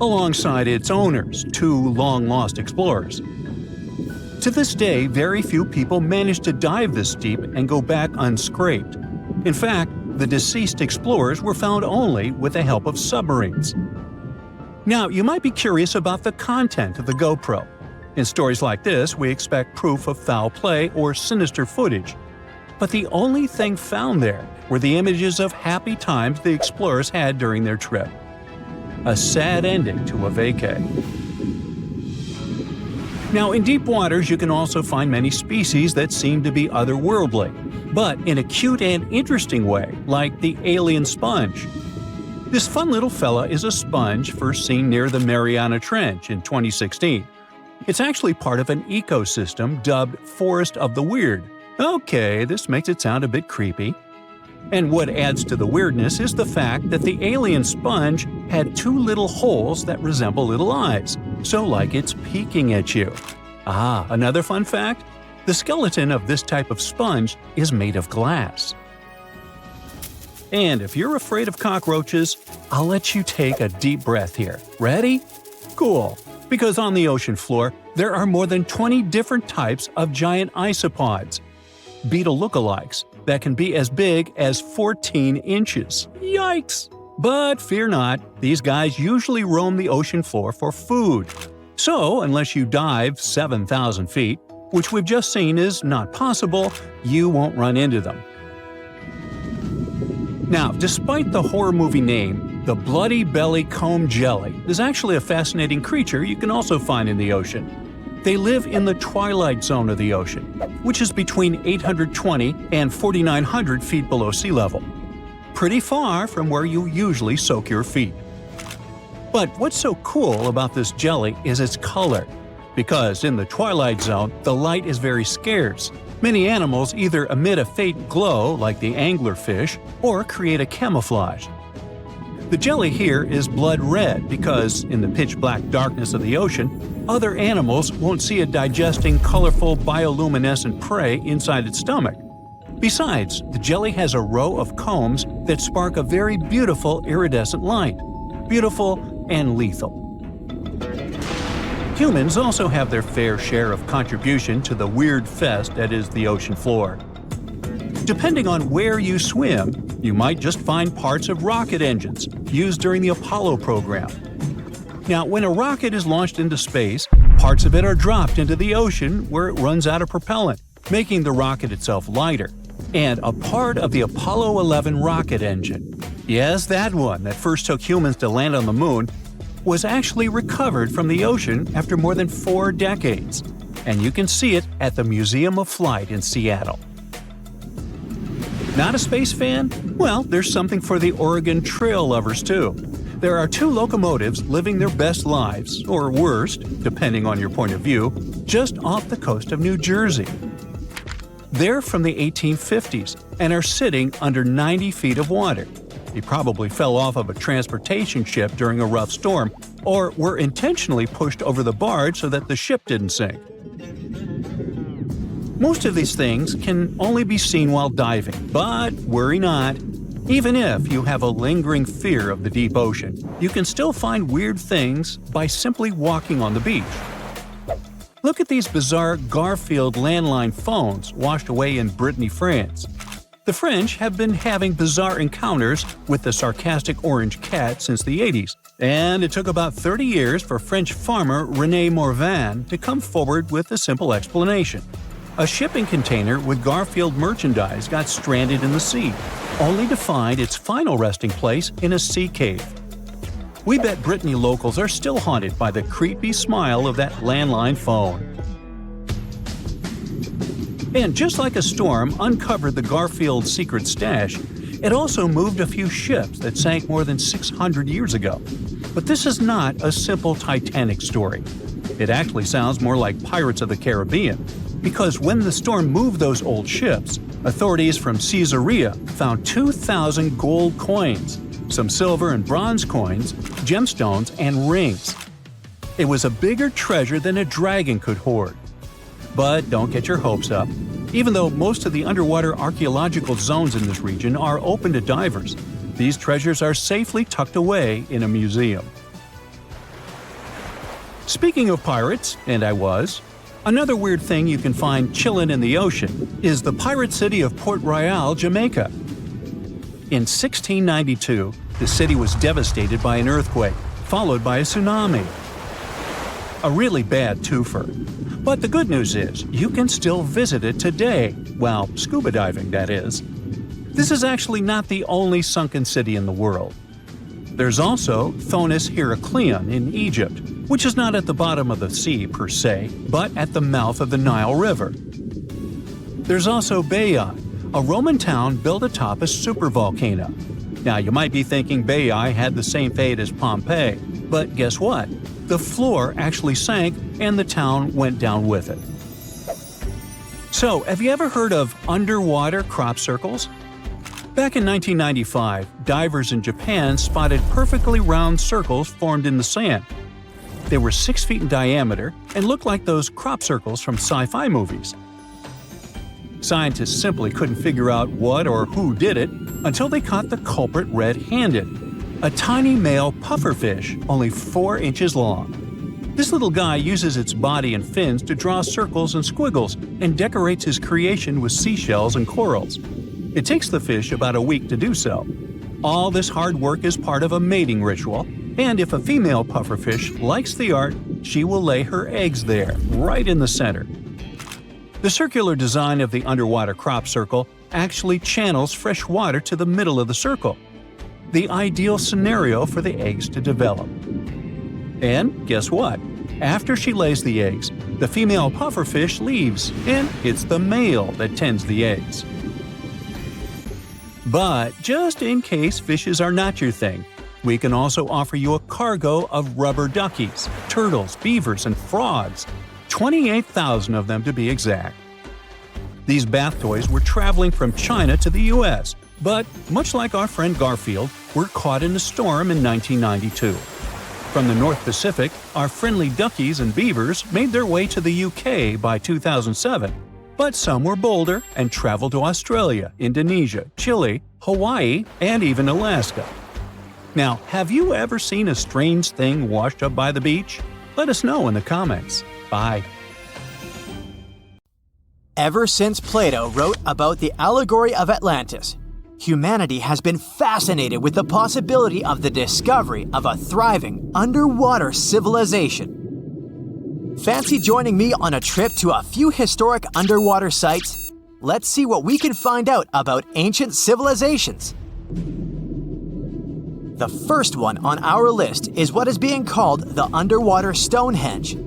alongside its owners, 2 long-lost explorers. To this day, very few people manage to dive this deep and go back unscraped. In fact, the deceased explorers were found only with the help of submarines. Now, you might be curious about the content of the GoPro. In stories like this, we expect proof of foul play or sinister footage. But the only thing found there were the images of happy times the explorers had during their trip. A sad ending to a vacay. Now, in deep waters, you can also find many species that seem to be otherworldly, but in a cute and interesting way, like the alien sponge. This fun little fella is a sponge first seen near the Mariana Trench in 2016. It's actually part of an ecosystem dubbed Forest of the Weird. Okay, this makes it sound a bit creepy. And what adds to the weirdness is the fact that the alien sponge had 2 little holes that resemble little eyes, so like it's peeking at you. Ah, another fun fact? The skeleton of this type of sponge is made of glass. And if you're afraid of cockroaches, I'll let you take a deep breath here. Ready? Cool. Because on the ocean floor, there are more than 20 different types of giant isopods, beetle lookalikes, that can be as big as 14 inches. Yikes! But fear not, these guys usually roam the ocean floor for food. So, unless you dive 7,000 feet, which we've just seen is not possible, you won't run into them. Now, despite the horror movie name, the bloody belly comb jelly is actually a fascinating creature you can also find in the ocean. They live in the twilight zone of the ocean, which is between 820 and 4,900 feet below sea level. Pretty far from where you usually soak your feet. But what's so cool about this jelly is its color. Because in the twilight zone, the light is very scarce. Many animals either emit a faint glow, like the anglerfish, or create a camouflage. The jelly here is blood red because, in the pitch-black darkness of the ocean, other animals won't see it digesting colorful bioluminescent prey inside its stomach. Besides, the jelly has a row of combs that spark a very beautiful iridescent light. Beautiful and lethal. Humans also have their fair share of contribution to the weird fest that is the ocean floor. Depending on where you swim, you might just find parts of rocket engines used during the Apollo program. Now, when a rocket is launched into space, parts of it are dropped into the ocean where it runs out of propellant, making the rocket itself lighter. And a part of the Apollo 11 rocket engine, yes, that one that first took humans to land on the moon, was actually recovered from the ocean after more than 4 decades. And you can see it at the Museum of Flight in Seattle. Not a space fan? Well, there's something for the Oregon Trail lovers too. There are 2 locomotives living their best lives, or worst, depending on your point of view, just off the coast of New Jersey. They're from the 1850s and are sitting under 90 feet of water. They probably fell off of a transportation ship during a rough storm, or were intentionally pushed over the barge so that the ship didn't sink. Most of these things can only be seen while diving, but worry not. Even if you have a lingering fear of the deep ocean, you can still find weird things by simply walking on the beach. Look at these bizarre Garfield landline phones washed away in Brittany, France. The French have been having bizarre encounters with the sarcastic orange cat since the 80s, and it took about 30 years for French farmer René Morvan to come forward with a simple explanation. A shipping container with Garfield merchandise got stranded in the sea, only to find its final resting place in a sea cave. We bet Brittany locals are still haunted by the creepy smile of that landline phone. And just like a storm uncovered the Garfield secret stash, it also moved a few ships that sank more than 600 years ago. But this is not a simple Titanic story. It actually sounds more like Pirates of the Caribbean, because when the storm moved those old ships, authorities from Caesarea found 2,000 gold coins, some silver and bronze coins, gemstones, and rings. It was a bigger treasure than a dragon could hoard. But don't get your hopes up. Even though most of the underwater archaeological zones in this region are open to divers, these treasures are safely tucked away in a museum. Speaking of pirates, and I was, another weird thing you can find chillin' in the ocean is the pirate city of Port Royal, Jamaica. In 1692, the city was devastated by an earthquake, followed by a tsunami. A really bad twofer. But the good news is, you can still visit it today, well, scuba diving, that is. This is actually not the only sunken city in the world. There's also Thonis Heracleion in Egypt, which is not at the bottom of the sea per se, but at the mouth of the Nile River. There's also Baiae, a Roman town built atop a supervolcano. Now, you might be thinking Baiae had the same fate as Pompeii, but guess what? The floor actually sank and the town went down with it. So, have you ever heard of underwater crop circles? Back in 1995, divers in Japan spotted perfectly round circles formed in the sand. They were 6 feet in diameter and looked like those crop circles from sci-fi movies. Scientists simply couldn't figure out what or who did it until they caught the culprit red-handed. A tiny male pufferfish, only 4 inches long. This little guy uses its body and fins to draw circles and squiggles and decorates his creation with seashells and corals. It takes the fish about a week to do so. All this hard work is part of a mating ritual, and if a female pufferfish likes the art, she will lay her eggs there, right in the center. The circular design of the underwater crop circle actually channels fresh water to the middle of the circle, the ideal scenario for the eggs to develop. And guess what? After she lays the eggs, the female pufferfish leaves, and it's the male that tends the eggs. But just in case fishes are not your thing, we can also offer you a cargo of rubber duckies, turtles, beavers, and frogs, 28,000 of them to be exact. These bath toys were traveling from China to the US, but much like our friend Garfield, were caught in a storm in 1992. From the North Pacific, our friendly duckies and beavers made their way to the UK by 2007, but some were bolder and traveled to Australia, Indonesia, Chile, Hawaii, and even Alaska. Now, have you ever seen a strange thing washed up by the beach? Let us know in the comments. Bye. Ever since Plato wrote about the allegory of Atlantis, humanity has been fascinated with the possibility of the discovery of a thriving underwater civilization. Fancy joining me on a trip to a few historic underwater sites? Let's see what we can find out about ancient civilizations. The first one on our list is what is being called the underwater Stonehenge.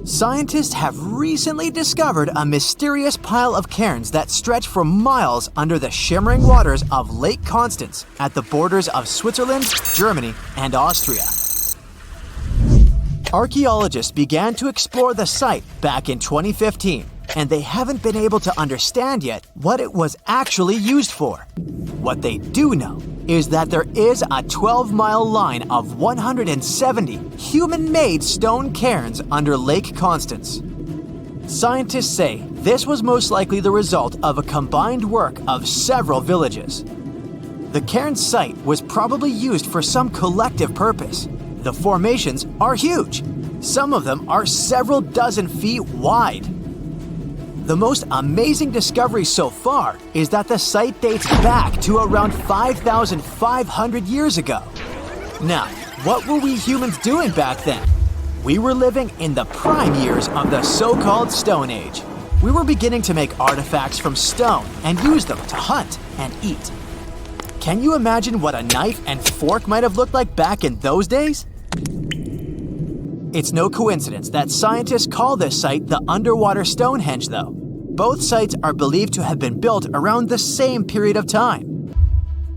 Scientists have recently discovered a mysterious pile of cairns that stretch for miles under the shimmering waters of Lake Constance at the borders of Switzerland, Germany, and Austria. Archaeologists began to explore the site back in 2015, and they haven't been able to understand yet what it was actually used for. What they do know is that there is a 12-mile line of 170 human-made stone cairns under Lake Constance. Scientists say this was most likely the result of a combined work of several villages. The cairn site was probably used for some collective purpose. The formations are huge. Some of them are several dozen feet wide. The most amazing discovery so far is that the site dates back to around 5,500 years ago. Now, what were we humans doing back then? We were living in the prime years of the so-called Stone Age. We were beginning to make artifacts from stone and use them to hunt and eat. Can you imagine what a knife and fork might have looked like back in those days? It's no coincidence that scientists call this site the underwater Stonehenge, though. Both sites are believed to have been built around the same period of time.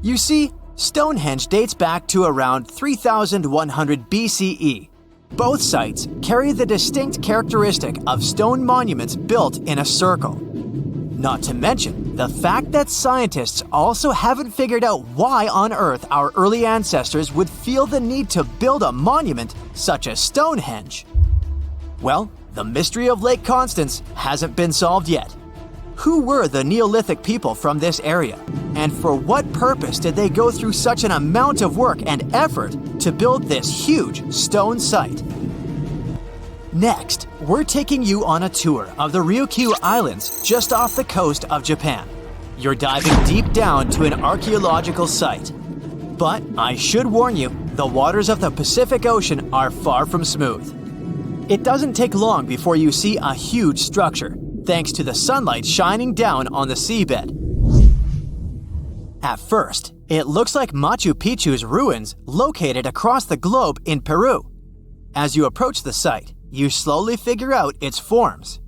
You see, Stonehenge dates back to around 3,100 BCE. Both sites carry the distinct characteristic of stone monuments built in a circle. Not to mention the fact that scientists also haven't figured out why on Earth our early ancestors would feel the need to build a monument such as Stonehenge. Well, the mystery of Lake Constance hasn't been solved yet. Who were the Neolithic people from this area? And for what purpose did they go through such an amount of work and effort to build this huge stone site? Next, we're taking you on a tour of the Ryukyu Islands just off the coast of Japan. You're diving deep down to an archaeological site. But I should warn you, the waters of the Pacific Ocean are far from smooth. It doesn't take long before you see a huge structure, thanks to the sunlight shining down on the seabed. At first, it looks like Machu Picchu's ruins located across the globe in Peru. As you approach the site, you slowly figure out its forms.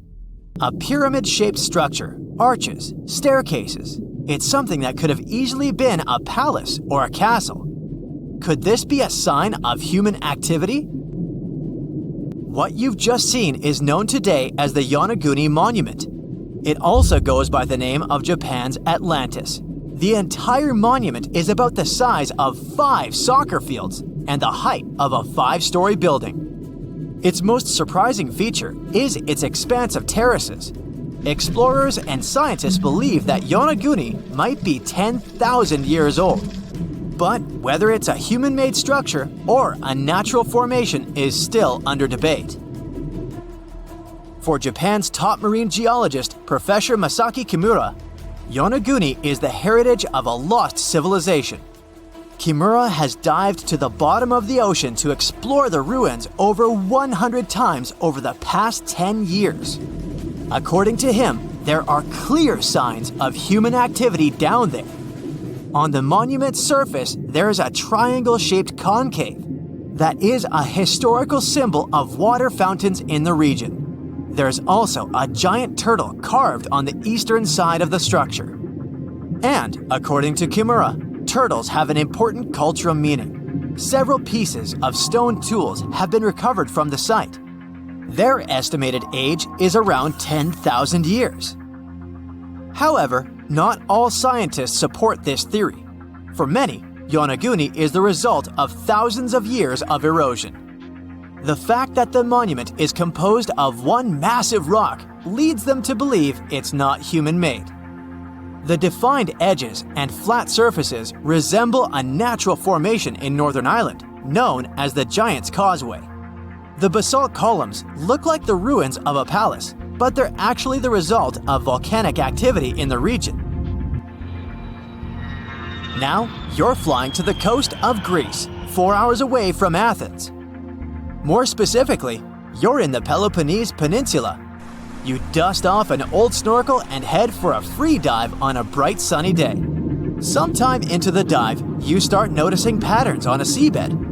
A pyramid-shaped structure, arches, staircases. It's something that could have easily been a palace or a castle. Could this be a sign of human activity? What you've just seen is known today as the Yonaguni Monument. It also goes by the name of Japan's Atlantis. The entire monument is about the size of 5 soccer fields and the height of a 5-story building. Its most surprising feature is its expanse of terraces. Explorers and scientists believe that Yonaguni might be 10,000 years old. But whether it's a human-made structure or a natural formation is still under debate. For Japan's top marine geologist, Professor Masaki Kimura, Yonaguni is the heritage of a lost civilization. Kimura has dived to the bottom of the ocean to explore the ruins over 100 times over the past 10 years. According to him, there are clear signs of human activity down there. On the monument's surface, there is a triangle-shaped concave that is a historical symbol of water fountains in the region. There's also a giant turtle carved on the eastern side of the structure. And, according to Kimura, turtles have an important cultural meaning. Several pieces of stone tools have been recovered from the site. Their estimated age is around 10,000 years. However, not all scientists support this theory. For many, Yonaguni is the result of thousands of years of erosion. The fact that the monument is composed of one massive rock leads them to believe it's not human-made. The defined edges and flat surfaces resemble a natural formation in Northern Ireland, known as the Giant's Causeway. The basalt columns look like the ruins of a palace, but they're actually the result of volcanic activity in the region. Now, you're flying to the coast of Greece, 4 hours away from Athens. More specifically, you're in the Peloponnese Peninsula. You dust off an old snorkel and head for a free dive on a bright sunny day. Sometime into the dive, you start noticing patterns on a seabed.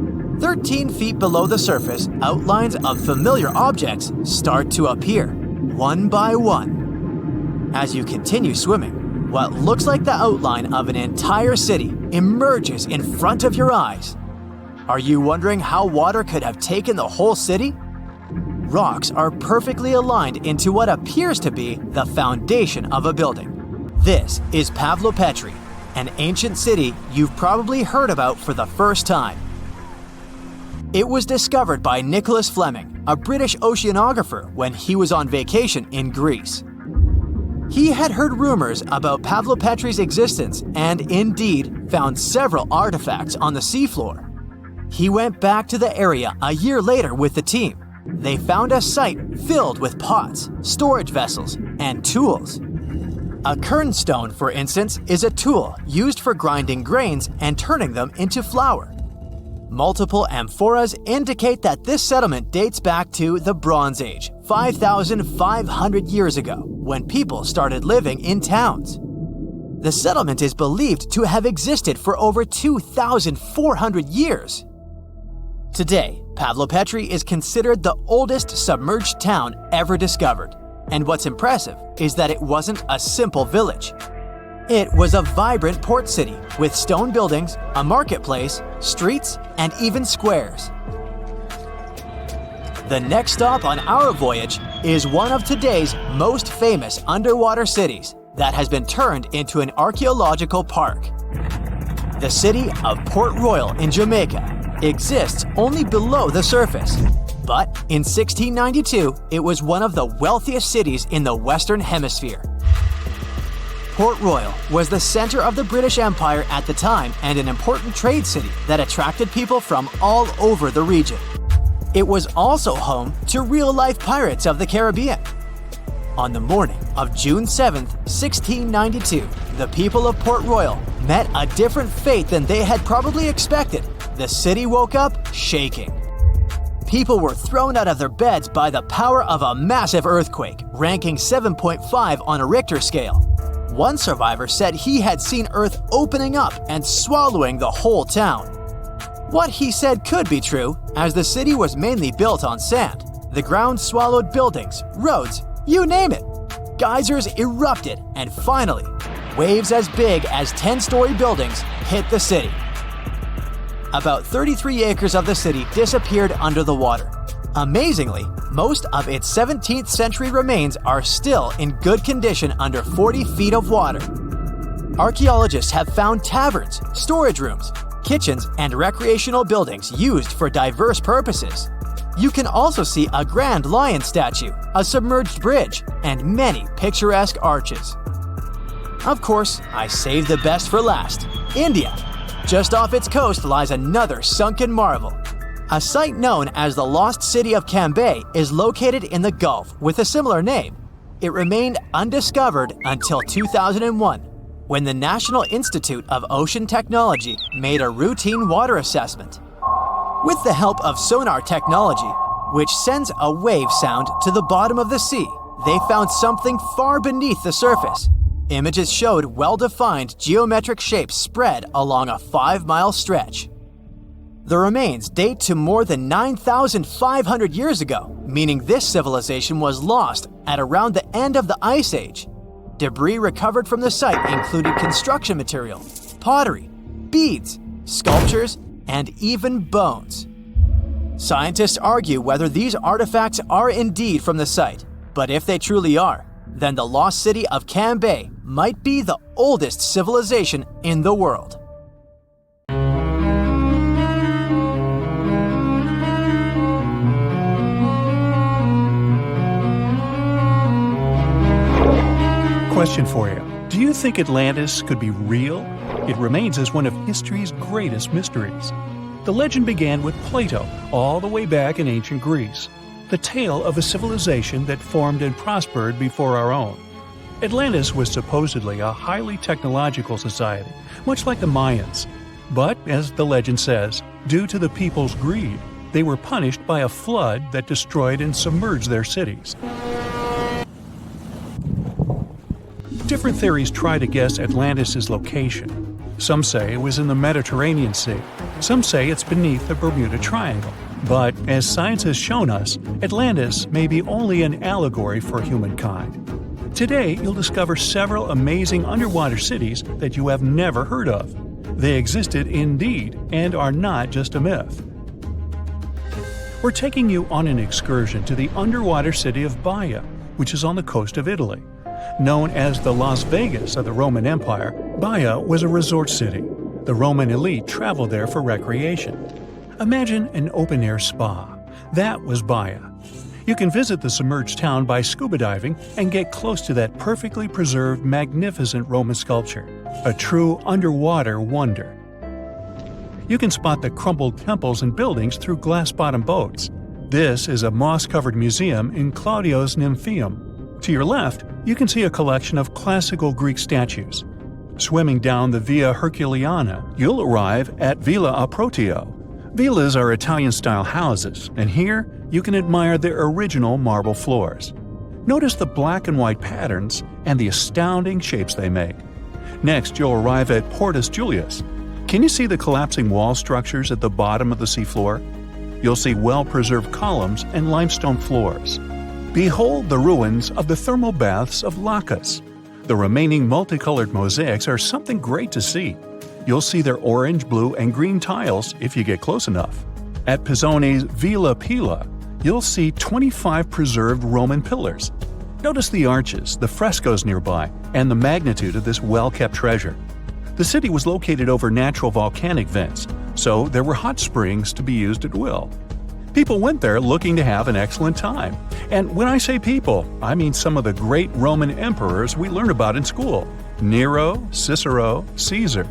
13 feet below the surface, outlines of familiar objects start to appear, one by one. As you continue swimming, what looks like the outline of an entire city emerges in front of your eyes. Are you wondering how water could have taken the whole city? Rocks are perfectly aligned into what appears to be the foundation of a building. This is Pavlopetri, an ancient city you've probably heard about for the first time. It was discovered by Nicholas Fleming, a British oceanographer, when he was on vacation in Greece. He had heard rumors about Pavlopetri's existence and indeed found several artifacts on the seafloor. He went back to the area a year later with the team. They found a site filled with pots, storage vessels, and tools. A kernstone, for instance, is a tool used for grinding grains and turning them into flour. Multiple amphoras indicate that this settlement dates back to the Bronze Age, 5,500 years ago, when people started living in towns. The settlement is believed to have existed for over 2,400 years. Today, Pavlopetri is considered the oldest submerged town ever discovered, and what's impressive is that it wasn't a simple village. It was a vibrant port city with stone buildings, a marketplace, streets, and even squares. The next stop on our voyage is one of today's most famous underwater cities that has been turned into an archaeological park. The city of Port Royal in Jamaica exists only below the surface, but in 1692 it was one of the wealthiest cities in the Western Hemisphere. Port Royal was the center of the British Empire at the time and an important trade city that attracted people from all over the region. It was also home to real-life pirates of the Caribbean. On the morning of June 7, 1692, the people of Port Royal met a different fate than they had probably expected. The city woke up shaking. People were thrown out of their beds by the power of a massive earthquake, ranking 7.5 on a Richter scale. One survivor said he had seen Earth opening up and swallowing the whole town. What he said could be true, as the city was mainly built on sand. The ground swallowed buildings, roads, you name it. Geysers erupted, and finally, waves as big as 10-story buildings hit the city. About 33 acres of the city disappeared under the water. Amazingly, most of its 17th century remains are still in good condition under 40 feet of water. Archaeologists have found taverns, storage rooms, kitchens, and recreational buildings used for diverse purposes. You can also see a grand lion statue, a submerged bridge, and many picturesque arches. Of course, I saved the best for last: India. Just off its coast lies another sunken marvel. A site known as the Lost City of Cambay is located in the Gulf with a similar name. It remained undiscovered until 2001, when the National Institute of Ocean Technology made a routine water assessment. With the help of sonar technology, which sends a wave sound to the bottom of the sea, they found something far beneath the surface. Images showed well-defined geometric shapes spread along a 5-mile stretch. The remains date to more than 9,500 years ago, meaning this civilization was lost at around the end of the Ice Age. Debris recovered from the site included construction material, pottery, beads, sculptures, and even bones. Scientists argue whether these artifacts are indeed from the site, but if they truly are, then the lost city of Cambay might be the oldest civilization in the world. Question for you. Do you think Atlantis could be real? It remains as one of history's greatest mysteries. The legend began with Plato, all the way back in ancient Greece. The tale of a civilization that formed and prospered before our own. Atlantis was supposedly a highly technological society, much like the Mayans. But, as the legend says, due to the people's greed, they were punished by a flood that destroyed and submerged their cities. Different theories try to guess Atlantis' location. Some say it was in the Mediterranean Sea. Some say it's beneath the Bermuda Triangle. But, as science has shown us, Atlantis may be only an allegory for humankind. Today, you'll discover several amazing underwater cities that you have never heard of. They existed indeed and are not just a myth. We're taking you on an excursion to the underwater city of Baia, which is on the coast of Italy. Known as the Las Vegas of the Roman Empire, Baia was a resort city. The Roman elite traveled there for recreation. Imagine an open-air spa. That was Baia. You can visit the submerged town by scuba diving and get close to that perfectly preserved, magnificent Roman sculpture, a true underwater wonder. You can spot the crumbled temples and buildings through glass-bottom boats. This is a moss-covered museum in Claudio's Nymphaeum. To your left, you can see a collection of classical Greek statues. Swimming down the Via Herculeana, you'll arrive at Villa Aprotio. Villas are Italian-style houses, and here you can admire their original marble floors. Notice the black and white patterns and the astounding shapes they make. Next, you'll arrive at Portus Julius. Can you see the collapsing wall structures at the bottom of the seafloor? You'll see well-preserved columns and limestone floors. Behold the ruins of the thermal baths of Lacus. The remaining multicolored mosaics are something great to see. You'll see their orange, blue, and green tiles if you get close enough. At Pisoni's Villa Pila, you'll see 25 preserved Roman pillars. Notice the arches, the frescoes nearby, and the magnitude of this well-kept treasure. The city was located over natural volcanic vents, so there were hot springs to be used at will. People went there looking to have an excellent time. And when I say people, I mean some of the great Roman emperors we learn about in school: Nero, Cicero, Caesar.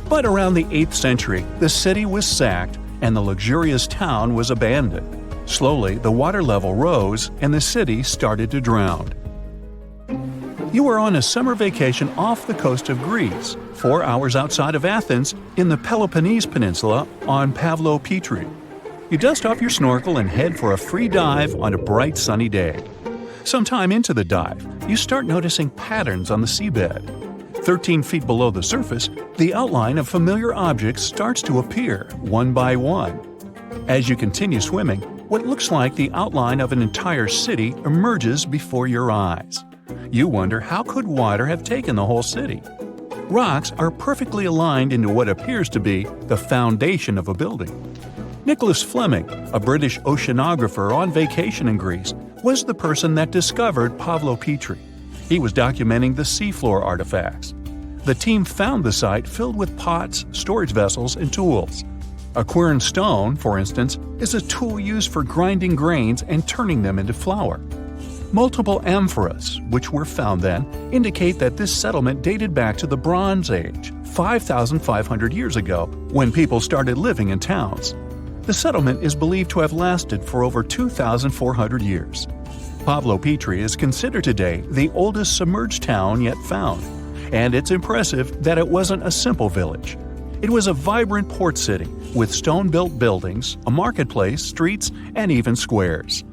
But around the 8th century, the city was sacked and the luxurious town was abandoned. Slowly, the water level rose and the city started to drown. You are on a summer vacation off the coast of Greece, 4 hours outside of Athens, in the Peloponnese Peninsula on Pavlo Petri. You dust off your snorkel and head for a free dive on a bright sunny day. Sometime into the dive, you start noticing patterns on the seabed. 13 feet below the surface, the outline of familiar objects starts to appear, one by one. As you continue swimming, what looks like the outline of an entire city emerges before your eyes. You wonder, how could water have taken the whole city? Rocks are perfectly aligned into what appears to be the foundation of a building. Nicholas Fleming, a British oceanographer on vacation in Greece, was the person that discovered Pavlo Petri. He was documenting the seafloor artifacts. The team found the site filled with pots, storage vessels, and tools. A quern stone, for instance, is a tool used for grinding grains and turning them into flour. Multiple amphoras, which were found then, indicate that this settlement dated back to the Bronze Age, 5,500 years ago, when people started living in towns. The settlement is believed to have lasted for over 2,400 years. Pavlo Petri is considered today the oldest submerged town yet found, and it's impressive that it wasn't a simple village. It was a vibrant port city with stone-built buildings, a marketplace, streets, and even squares.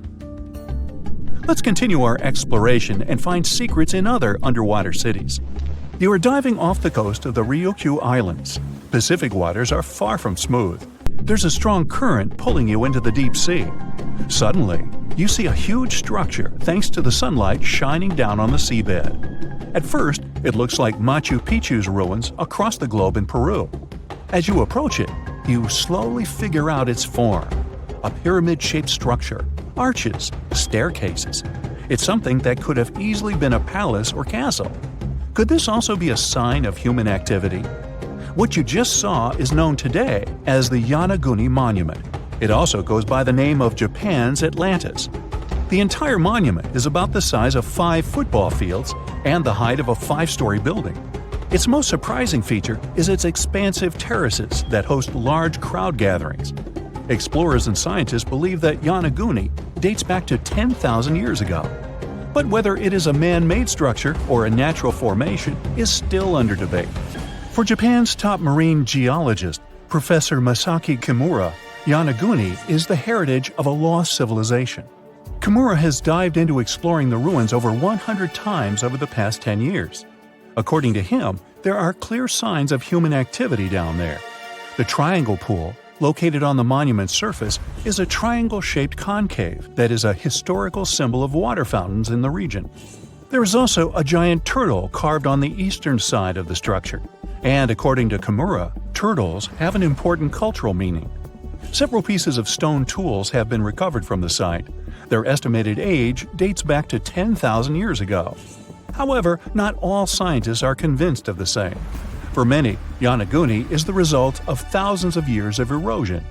Let's continue our exploration and find secrets in other underwater cities. You are diving off the coast of the Ryukyu Islands. Pacific waters are far from smooth. There's a strong current pulling you into the deep sea. Suddenly, you see a huge structure thanks to the sunlight shining down on the seabed. At first, it looks like Machu Picchu's ruins across the globe in Peru. As you approach it, you slowly figure out its form. A pyramid-shaped structure, arches, staircases. It's something that could have easily been a palace or castle. Could this also be a sign of human activity? What you just saw is known today as the Yonaguni Monument. It also goes by the name of Japan's Atlantis. The entire monument is about the size of 5 football fields and the height of a 5-story building. Its most surprising feature is its expansive terraces that host large crowd gatherings. Explorers and scientists believe that Yonaguni dates back to 10,000 years ago. But whether it is a man-made structure or a natural formation is still under debate. For Japan's top marine geologist, Professor Masaki Kimura, Yonaguni is the heritage of a lost civilization. Kimura has dived into exploring the ruins over 100 times over the past 10 years. According to him, there are clear signs of human activity down there. The Triangle Pool, located on the monument's surface, is a triangle-shaped concave that is a historical symbol of water fountains in the region. There is also a giant turtle carved on the eastern side of the structure. And according to Kimura, turtles have an important cultural meaning. Several pieces of stone tools have been recovered from the site. Their estimated age dates back to 10,000 years ago. However, not all scientists are convinced of the same. For many, Yonaguni is the result of thousands of years of erosion.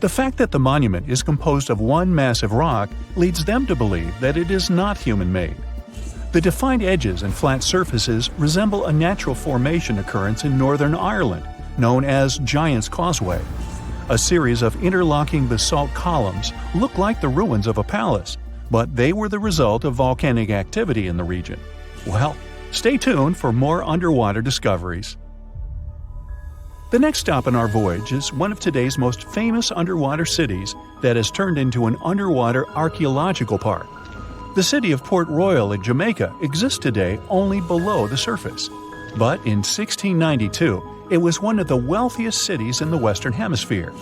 The fact that the monument is composed of one massive rock leads them to believe that it is not human-made. The defined edges and flat surfaces resemble a natural formation occurrence in Northern Ireland, known as Giant's Causeway. A series of interlocking basalt columns look like the ruins of a palace, but they were the result of volcanic activity in the region. Well, stay tuned for more underwater discoveries. The next stop on our voyage is one of today's most famous underwater cities that has turned into an underwater archaeological park. The city of Port Royal in Jamaica exists today only below the surface. But in 1692, it was one of the wealthiest cities in the Western Hemisphere.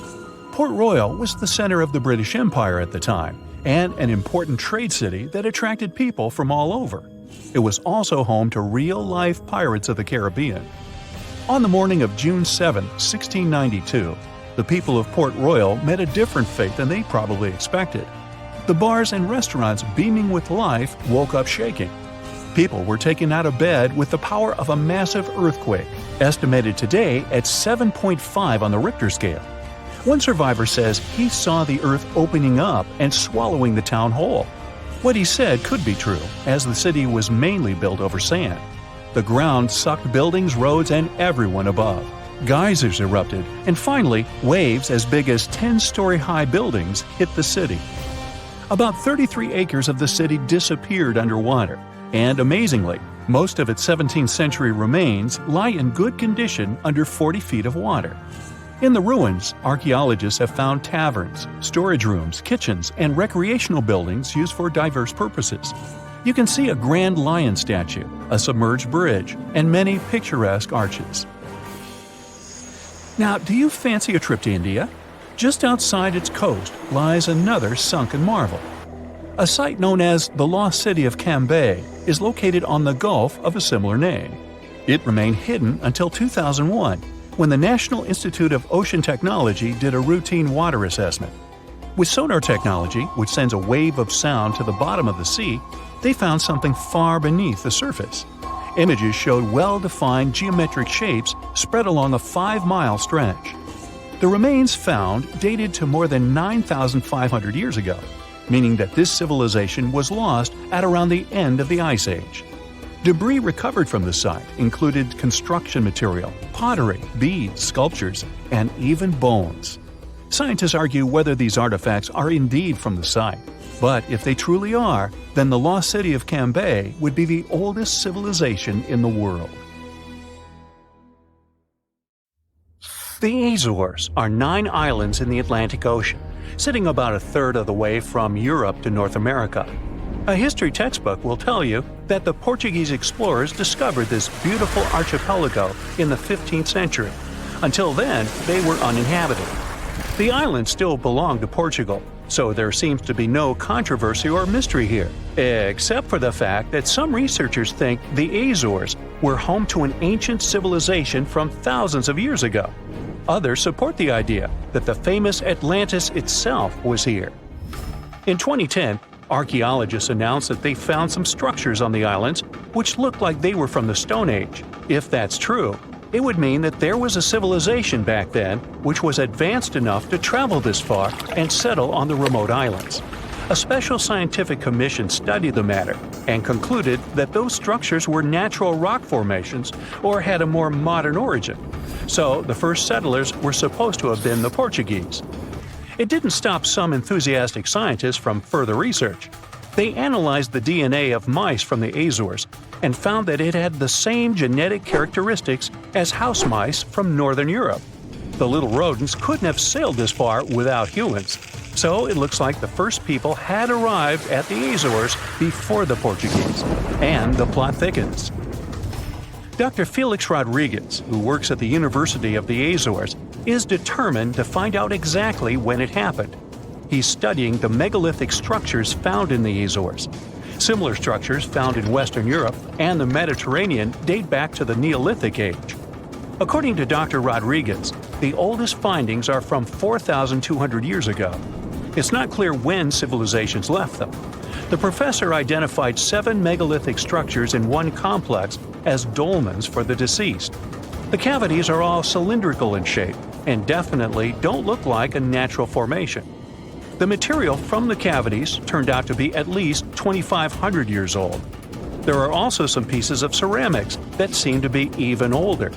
Port Royal was the center of the British Empire at the time, and an important trade city that attracted people from all over. It was also home to real-life pirates of the Caribbean. On the morning of June 7, 1692, the people of Port Royal met a different fate than they probably expected. The bars and restaurants beaming with life woke up shaking. People were taken out of bed with the power of a massive earthquake, estimated today at 7.5 on the Richter scale. One survivor says he saw the earth opening up and swallowing the town whole. What he said could be true, as the city was mainly built over sand. The ground sucked buildings, roads, and everyone above. Geysers erupted, and finally, waves as big as 10-story-high buildings hit the city. About 33 acres of the city disappeared underwater, and amazingly, most of its 17th century remains lie in good condition under 40 feet of water. In the ruins, archaeologists have found taverns, storage rooms, kitchens, and recreational buildings used for diverse purposes. You can see a grand lion statue, a submerged bridge, and many picturesque arches. Now, do you fancy a trip to India? Just outside its coast lies another sunken marvel. A site known as the Lost City of Cambay is located on the Gulf of a similar name. It remained hidden until 2001, when the National Institute of Ocean Technology did a routine water assessment. With sonar technology, which sends a wave of sound to the bottom of the sea, they found something far beneath the surface. Images showed well-defined geometric shapes spread along a 5-mile stretch. The remains found dated to more than 9,500 years ago, meaning that this civilization was lost at around the end of the Ice Age. Debris recovered from the site included construction material, pottery, beads, sculptures, and even bones. Scientists argue whether these artifacts are indeed from the site, but if they truly are, then the lost city of Cambay would be the oldest civilization in the world. The Azores are 9 islands in the Atlantic Ocean, sitting about a third of the way from Europe to North America. A history textbook will tell you that the Portuguese explorers discovered this beautiful archipelago in the 15th century. Until then, they were uninhabited. The islands still belong to Portugal, so there seems to be no controversy or mystery here, except for the fact that some researchers think the Azores were home to an ancient civilization from thousands of years ago. Others support the idea that the famous Atlantis itself was here. In 2010, archaeologists announced that they found some structures on the islands which looked like they were from the Stone Age. If that's true, it would mean that there was a civilization back then which was advanced enough to travel this far and settle on the remote islands. A special scientific commission studied the matter and concluded that those structures were natural rock formations or had a more modern origin. So the first settlers were supposed to have been the Portuguese. It didn't stop some enthusiastic scientists from further research. They analyzed the DNA of mice from the Azores and found that it had the same genetic characteristics as house mice from Northern Europe. The little rodents couldn't have sailed this far without humans, so it looks like the first people had arrived at the Azores before the Portuguese, and the plot thickens. Dr. Felix Rodriguez, who works at the University of the Azores, is determined to find out exactly when it happened. He's studying the megalithic structures found in the Azores. Similar structures found in Western Europe and the Mediterranean date back to the Neolithic age. According to Dr. Rodriguez, the oldest findings are from 4,200 years ago. It's not clear when civilizations left them. The professor identified 7 megalithic structures in one complex as dolmens for the deceased. The cavities are all cylindrical in shape, and definitely don't look like a natural formation. The material from the cavities turned out to be at least 2,500 years old. There are also some pieces of ceramics that seem to be even older.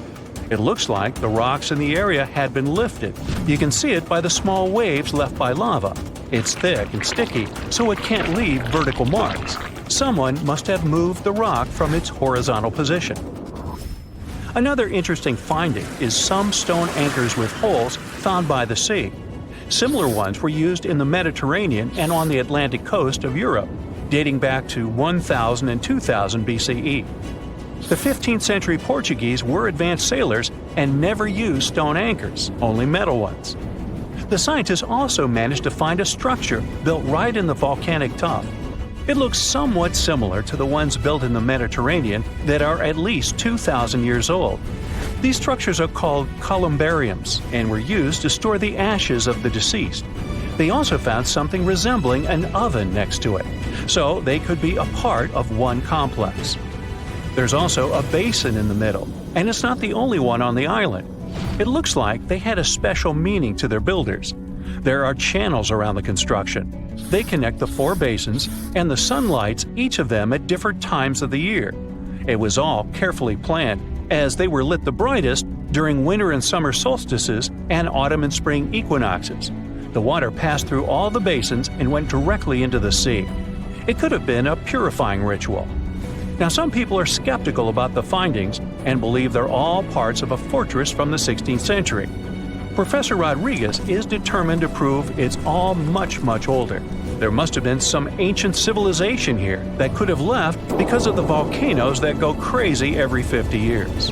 It looks like the rocks in the area had been lifted. You can see it by the small waves left by lava. It's thick and sticky, so it can't leave vertical marks. Someone must have moved the rock from its horizontal position. Another interesting finding is some stone anchors with holes found by the sea. Similar ones were used in the Mediterranean and on the Atlantic coast of Europe, dating back to 1000 and 2000 BCE. The 15th century Portuguese were advanced sailors and never used stone anchors, only metal ones. The scientists also managed to find a structure built right in the volcanic tuff. It looks somewhat similar to the ones built in the Mediterranean that are at least 2,000 years old. These structures are called columbariums and were used to store the ashes of the deceased. They also found something resembling an oven next to it, so they could be a part of one complex. There's also a basin in the middle, and it's not the only one on the island. It looks like they had a special meaning to their builders. There are channels around the construction. They connect the 4 basins, and the sun lights each of them at different times of the year. It was all carefully planned, as they were lit the brightest during winter and summer solstices and autumn and spring equinoxes. The water passed through all the basins and went directly into the sea. It could have been a purifying ritual. Now, some people are skeptical about the findings and believe they're all parts of a fortress from the 16th century. Professor Rodriguez is determined to prove it's all much older. There must have been some ancient civilization here that could have left because of the volcanoes that go crazy every 50 years.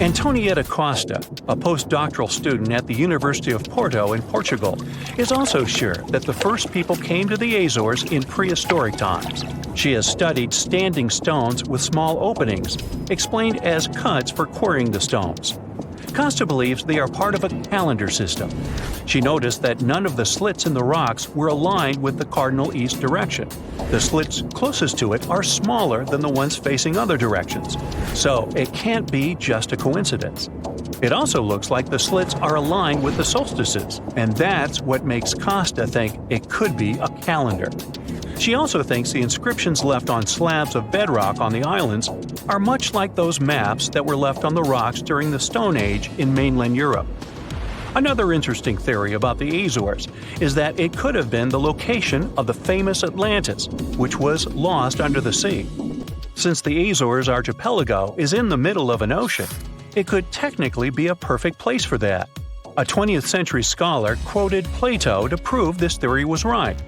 Antonieta Costa, a postdoctoral student at the University of Porto in Portugal, is also sure that the first people came to the Azores in prehistoric times. She has studied standing stones with small openings, explained as cuts for quarrying the stones. Costa believes they are part of a calendar system. She noticed that none of the slits in the rocks were aligned with the cardinal east direction. The slits closest to it are smaller than the ones facing other directions, so it can't be just a coincidence. It also looks like the slits are aligned with the solstices, and that's what makes Costa think it could be a calendar. She also thinks the inscriptions left on slabs of bedrock on the islands are much like those maps that were left on the rocks during the Stone Age in mainland Europe. Another interesting theory about the Azores is that it could have been the location of the famous Atlantis, which was lost under the sea. Since the Azores archipelago is in the middle of an ocean, it could technically be a perfect place for that. A 20th century scholar quoted Plato to prove this theory was right.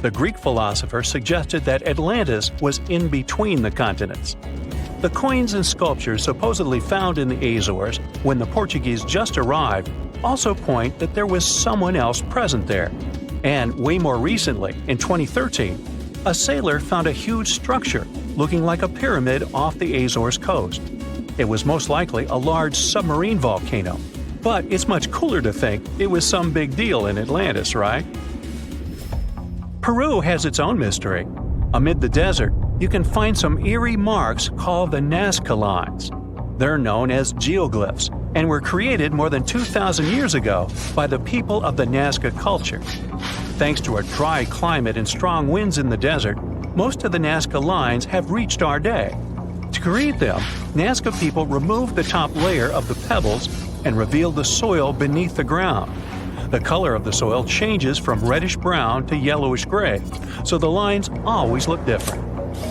The Greek philosopher suggested that Atlantis was in between the continents. The coins and sculptures supposedly found in the Azores when the Portuguese just arrived also point that there was someone else present there. And way more recently, in 2013, a sailor found a huge structure looking like a pyramid off the Azores coast. It was most likely a large submarine volcano, but it's much cooler to think it was some big deal in Atlantis, right? Peru has its own mystery. Amid the desert, you can find some eerie marks called the Nazca lines. They're known as geoglyphs and were created more than 2,000 years ago by the people of the Nazca culture. Thanks to a dry climate and strong winds in the desert, most of the Nazca lines have reached our day. To create them, Nazca people removed the top layer of the pebbles and revealed the soil beneath the ground. The color of the soil changes from reddish-brown to yellowish-gray, so the lines always look different.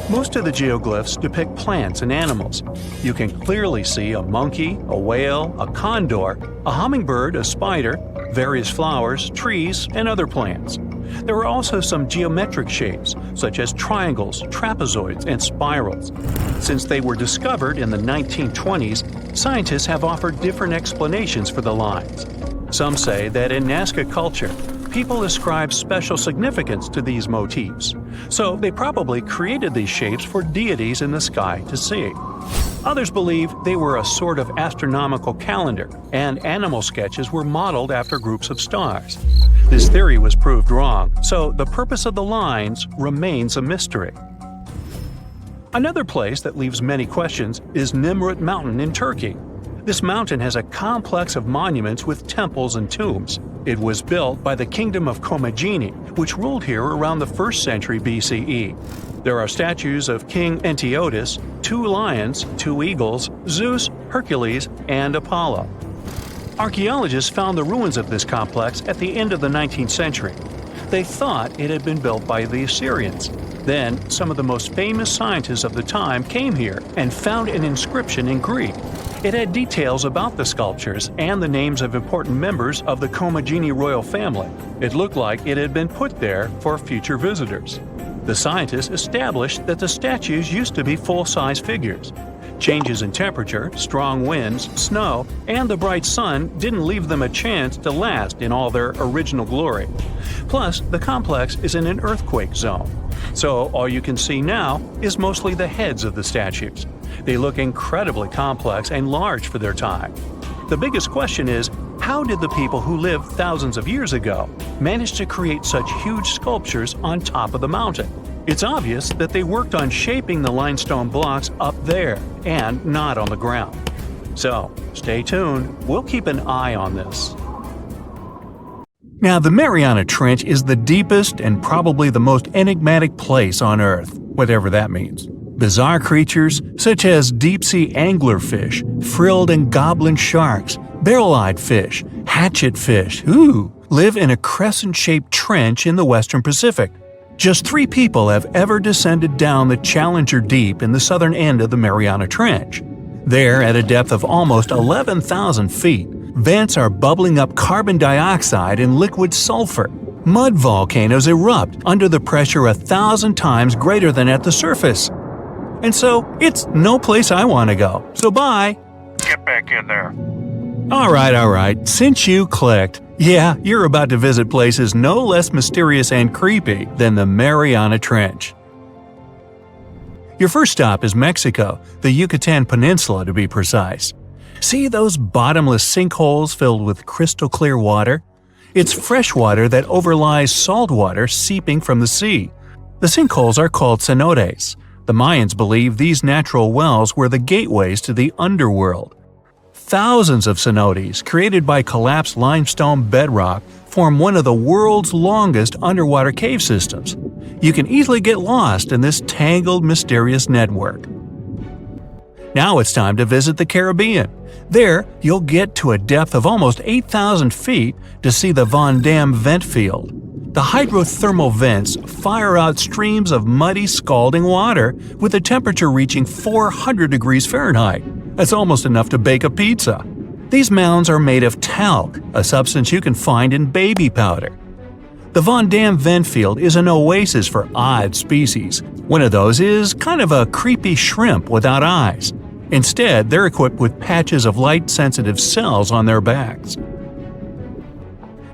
Most of the geoglyphs depict plants and animals. You can clearly see a monkey, a whale, a condor, a hummingbird, a spider, various flowers, trees, and other plants. There are also some geometric shapes, such as triangles, trapezoids, and spirals. Since they were discovered in the 1920s, scientists have offered different explanations for the lines. Some say that in Nazca culture, people ascribe special significance to these motifs, so they probably created these shapes for deities in the sky to see. Others believe they were a sort of astronomical calendar, and animal sketches were modeled after groups of stars. This theory was proved wrong, so the purpose of the lines remains a mystery. Another place that leaves many questions is Nimrut Mountain in Turkey. This mountain has a complex of monuments with temples and tombs. It was built by the Kingdom of Commagene, which ruled here around the 1st century BCE. There are statues of King Antiochus, 2 lions, 2 eagles, Zeus, Hercules, and Apollo. Archaeologists found the ruins of this complex at the end of the 19th century. They thought it had been built by the Assyrians. Then, some of the most famous scientists of the time came here and found an inscription in Greek. It had details about the sculptures and the names of important members of the Commagene royal family. It looked like it had been put there for future visitors. The scientists established that the statues used to be full-size figures. Changes in temperature, strong winds, snow, and the bright sun didn't leave them a chance to last in all their original glory. Plus, the complex is in an earthquake zone. So all you can see now is mostly the heads of the statues. They look incredibly complex and large for their time. The biggest question is, how did the people who lived thousands of years ago manage to create such huge sculptures on top of the mountain? It's obvious that they worked on shaping the limestone blocks up there and not on the ground. So, stay tuned, we'll keep an eye on this. Now, the Mariana Trench is the deepest and probably the most enigmatic place on Earth, whatever that means. Bizarre creatures, such as deep-sea anglerfish, frilled and goblin sharks, barrel-eyed fish, hatchetfish, live in a crescent-shaped trench in the western Pacific. Just 3 people have ever descended down the Challenger Deep in the southern end of the Mariana Trench. There, at a depth of almost 11,000 feet, vents are bubbling up carbon dioxide and liquid sulfur. Mud volcanoes erupt under the pressure 1,000 times greater than at the surface. And so, it's no place I want to go. So bye! Get back in there. Alright, since you clicked, yeah, you're about to visit places no less mysterious and creepy than the Mariana Trench. Your first stop is Mexico, the Yucatan Peninsula to be precise. See those bottomless sinkholes filled with crystal clear water? It's fresh water that overlies salt water seeping from the sea. The sinkholes are called cenotes. The Mayans believed these natural wells were the gateways to the underworld. Thousands of cenotes, created by collapsed limestone bedrock, form one of the world's longest underwater cave systems. You can easily get lost in this tangled, mysterious network. Now it's time to visit the Caribbean. There, you'll get to a depth of almost 8,000 feet to see the Van Dam vent field. The hydrothermal vents fire out streams of muddy, scalding water with a temperature reaching 400 degrees Fahrenheit. That's almost enough to bake a pizza. These mounds are made of talc, a substance you can find in baby powder. The Van Dam vent field is an oasis for odd species. One of those is kind of a creepy shrimp without eyes. Instead, they're equipped with patches of light-sensitive cells on their backs.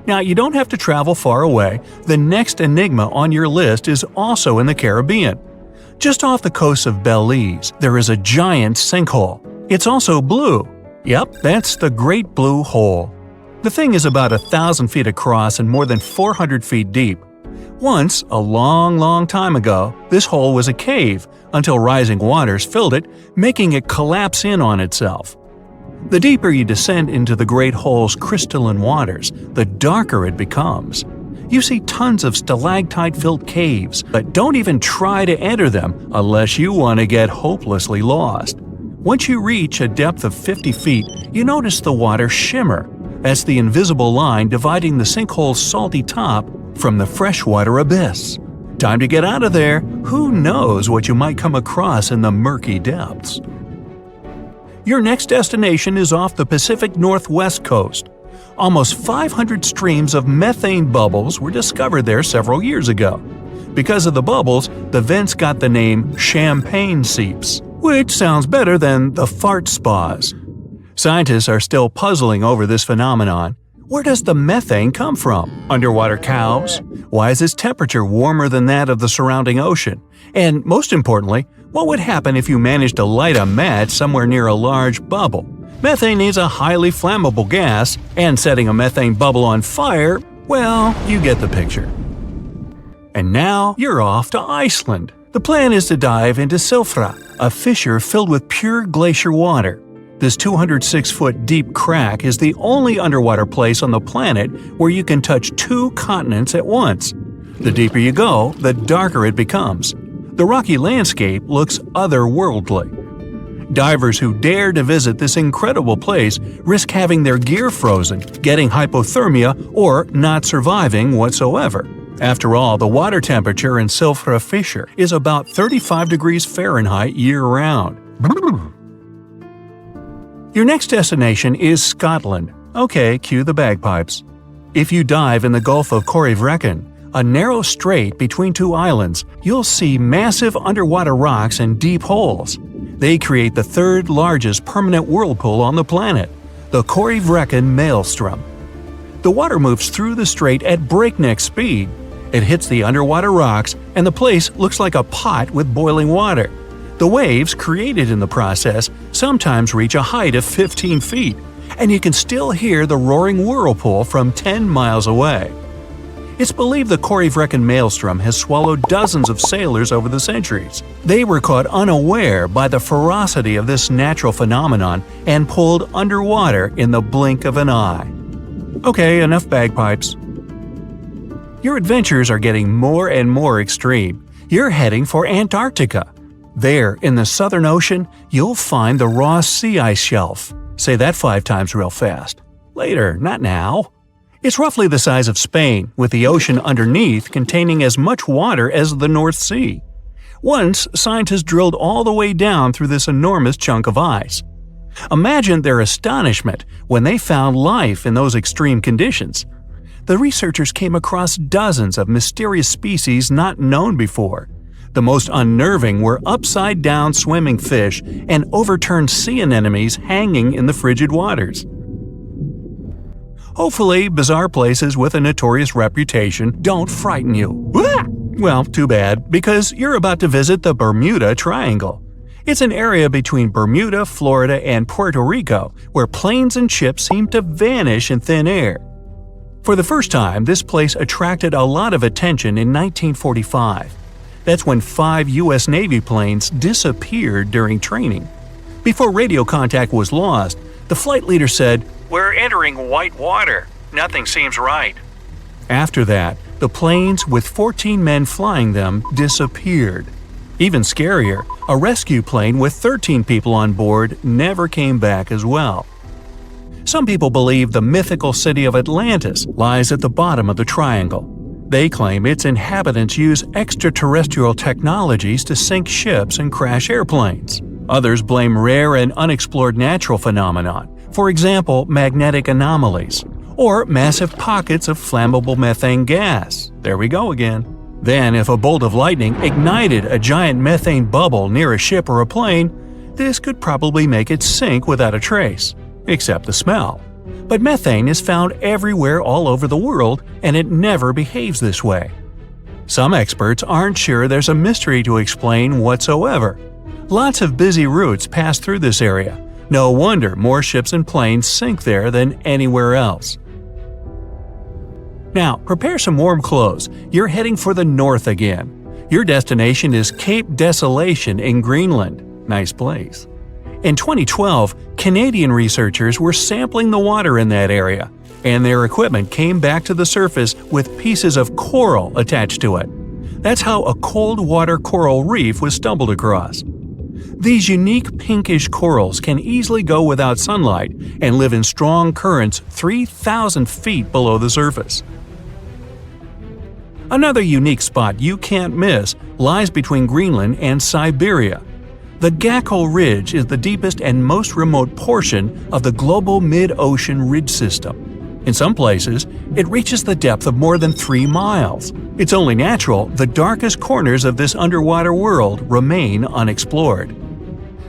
Now, you don't have to travel far away. The next enigma on your list is also in the Caribbean. Just off the coast of Belize, there is a giant sinkhole. It's also blue. Yep, that's the Great Blue Hole. The thing is about 1,000 feet across and more than 400 feet deep. Once, a long time ago, this hole was a cave until rising waters filled it, making it collapse in on itself. The deeper you descend into the Great Hole's crystalline waters, the darker it becomes. You see tons of stalactite-filled caves, but don't even try to enter them unless you want to get hopelessly lost. Once you reach a depth of 50 feet, you notice the water shimmer. That's the invisible line dividing the sinkhole's salty top from the freshwater abyss. Time to get out of there. Who knows what you might come across in the murky depths? Your next destination is off the Pacific Northwest coast. Almost 500 streams of methane bubbles were discovered there several years ago. Because of the bubbles, the vents got the name champagne seeps, which sounds better than the fart spas. Scientists are still puzzling over this phenomenon. Where does the methane come from? Underwater cows? Why is its temperature warmer than that of the surrounding ocean? And most importantly, what would happen if you managed to light a match somewhere near a large bubble? Methane is a highly flammable gas, and setting a methane bubble on fire, well, you get the picture. And now you're off to Iceland. The plan is to dive into Silfra, a fissure filled with pure glacier water. This 206-foot deep crack is the only underwater place on the planet where you can touch two continents at once. The deeper you go, the darker it becomes. The rocky landscape looks otherworldly. Divers who dare to visit this incredible place risk having their gear frozen, getting hypothermia, or not surviving whatsoever. After all, the water temperature in Silfra Fissure is about 35 degrees Fahrenheit year-round. Your next destination is Scotland. Okay, cue the bagpipes. If you dive in the Gulf of Corryvreckan, a narrow strait between two islands, you'll see massive underwater rocks and deep holes. They create the third largest permanent whirlpool on the planet, the Corryvreckan Maelstrom. The water moves through the strait at breakneck speed. It hits the underwater rocks, and the place looks like a pot with boiling water. The waves created in the process sometimes reach a height of 15 feet, and you can still hear the roaring whirlpool from 10 miles away. It's believed the Corryvreckan Maelstrom has swallowed dozens of sailors over the centuries. They were caught unaware by the ferocity of this natural phenomenon and pulled underwater in the blink of an eye. Okay, enough bagpipes. Your adventures are getting more and more extreme. You're heading for Antarctica. There, in the Southern Ocean, you'll find the Ross Sea Ice Shelf. Say that 5 times real fast. Later, not now. It's roughly the size of Spain, with the ocean underneath containing as much water as the North Sea. Once, scientists drilled all the way down through this enormous chunk of ice. Imagine their astonishment when they found life in those extreme conditions. The researchers came across dozens of mysterious species not known before. The most unnerving were upside-down swimming fish and overturned sea anemones hanging in the frigid waters. Hopefully, bizarre places with a notorious reputation don't frighten you. Well, too bad, because you're about to visit the Bermuda Triangle. It's an area between Bermuda, Florida, and Puerto Rico where planes and ships seem to vanish in thin air. For the first time, this place attracted a lot of attention in 1945. That's when 5 U.S. Navy planes disappeared during training. Before radio contact was lost, the flight leader said, "We're entering white water. Nothing seems right." After that, the planes with 14 men flying them disappeared. Even scarier, a rescue plane with 13 people on board never came back as well. Some people believe the mythical city of Atlantis lies at the bottom of the triangle. They claim its inhabitants use extraterrestrial technologies to sink ships and crash airplanes. Others blame rare and unexplored natural phenomenon, for example, magnetic anomalies, or massive pockets of flammable methane gas. There we go again. Then, if a bolt of lightning ignited a giant methane bubble near a ship or a plane, this could probably make it sink without a trace, except the smell. But methane is found everywhere all over the world, and it never behaves this way. Some experts aren't sure there's a mystery to explain whatsoever. Lots of busy routes pass through this area. No wonder more ships and planes sink there than anywhere else. Now, prepare some warm clothes. You're heading for the north again. Your destination is Cape Desolation in Greenland. Nice place. In 2012, Canadian researchers were sampling the water in that area, and their equipment came back to the surface with pieces of coral attached to it. That's how a cold water coral reef was stumbled across. These unique pinkish corals can easily go without sunlight and live in strong currents 3,000 feet below the surface. Another unique spot you can't miss lies between Greenland and Siberia. The Gakkel Ridge is the deepest and most remote portion of the global mid-ocean ridge system. In some places, it reaches the depth of more than 3 miles. It's only natural the darkest corners of this underwater world remain unexplored.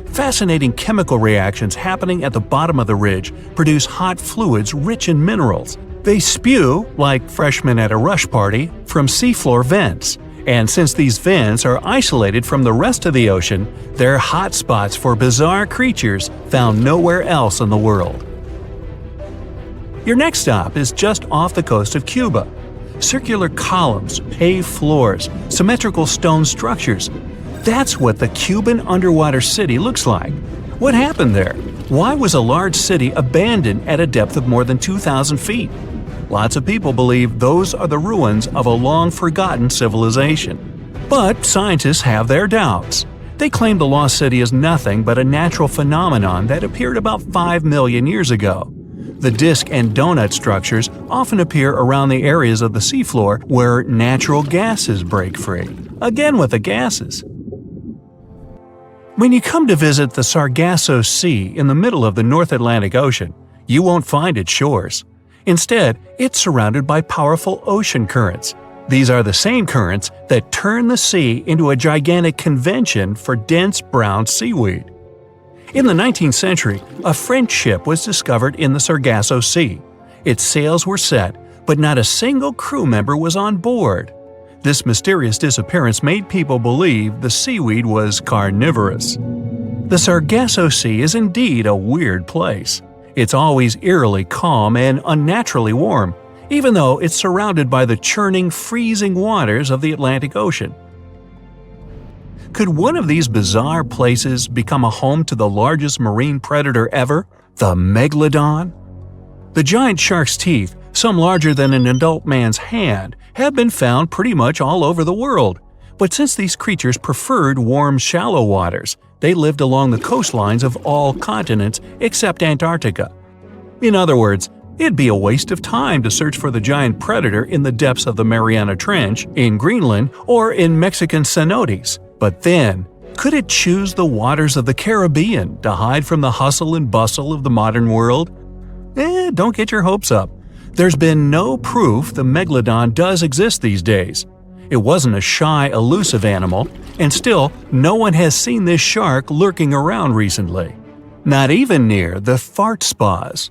Fascinating chemical reactions happening at the bottom of the ridge produce hot fluids rich in minerals. They spew, like freshmen at a rush party, from seafloor vents. And since these vents are isolated from the rest of the ocean, they're hot spots for bizarre creatures found nowhere else in the world. Your next stop is just off the coast of Cuba. Circular columns, paved floors, symmetrical stone structures. That's what the Cuban underwater city looks like. What happened there? Why was a large city abandoned at a depth of more than 2,000 feet? Lots of people believe those are the ruins of a long-forgotten civilization. But scientists have their doubts. They claim the lost city is nothing but a natural phenomenon that appeared about 5 million years ago. The disc and donut structures often appear around the areas of the seafloor where natural gases break free. Again with the gases. When you come to visit the Sargasso Sea in the middle of the North Atlantic Ocean, you won't find its shores. Instead, it's surrounded by powerful ocean currents. These are the same currents that turn the sea into a gigantic convention for dense brown seaweed. In the 19th century, a French ship was discovered in the Sargasso Sea. Its sails were set, but not a single crew member was on board. This mysterious disappearance made people believe the seaweed was carnivorous. The Sargasso Sea is indeed a weird place. It's always eerily calm and unnaturally warm, even though it's surrounded by the churning, freezing waters of the Atlantic Ocean. Could one of these bizarre places become a home to the largest marine predator ever, the megalodon? The giant shark's teeth, some larger than an adult man's hand, have been found pretty much all over the world. But since these creatures preferred warm, shallow waters, they lived along the coastlines of all continents except Antarctica. In other words, it'd be a waste of time to search for the giant predator in the depths of the Mariana Trench, in Greenland, or in Mexican cenotes. But then, could it choose the waters of the Caribbean to hide from the hustle and bustle of the modern world? Don't get your hopes up. There's been no proof the megalodon does exist these days. It wasn't a shy, elusive animal, and still, no one has seen this shark lurking around recently. Not even near the fart spas.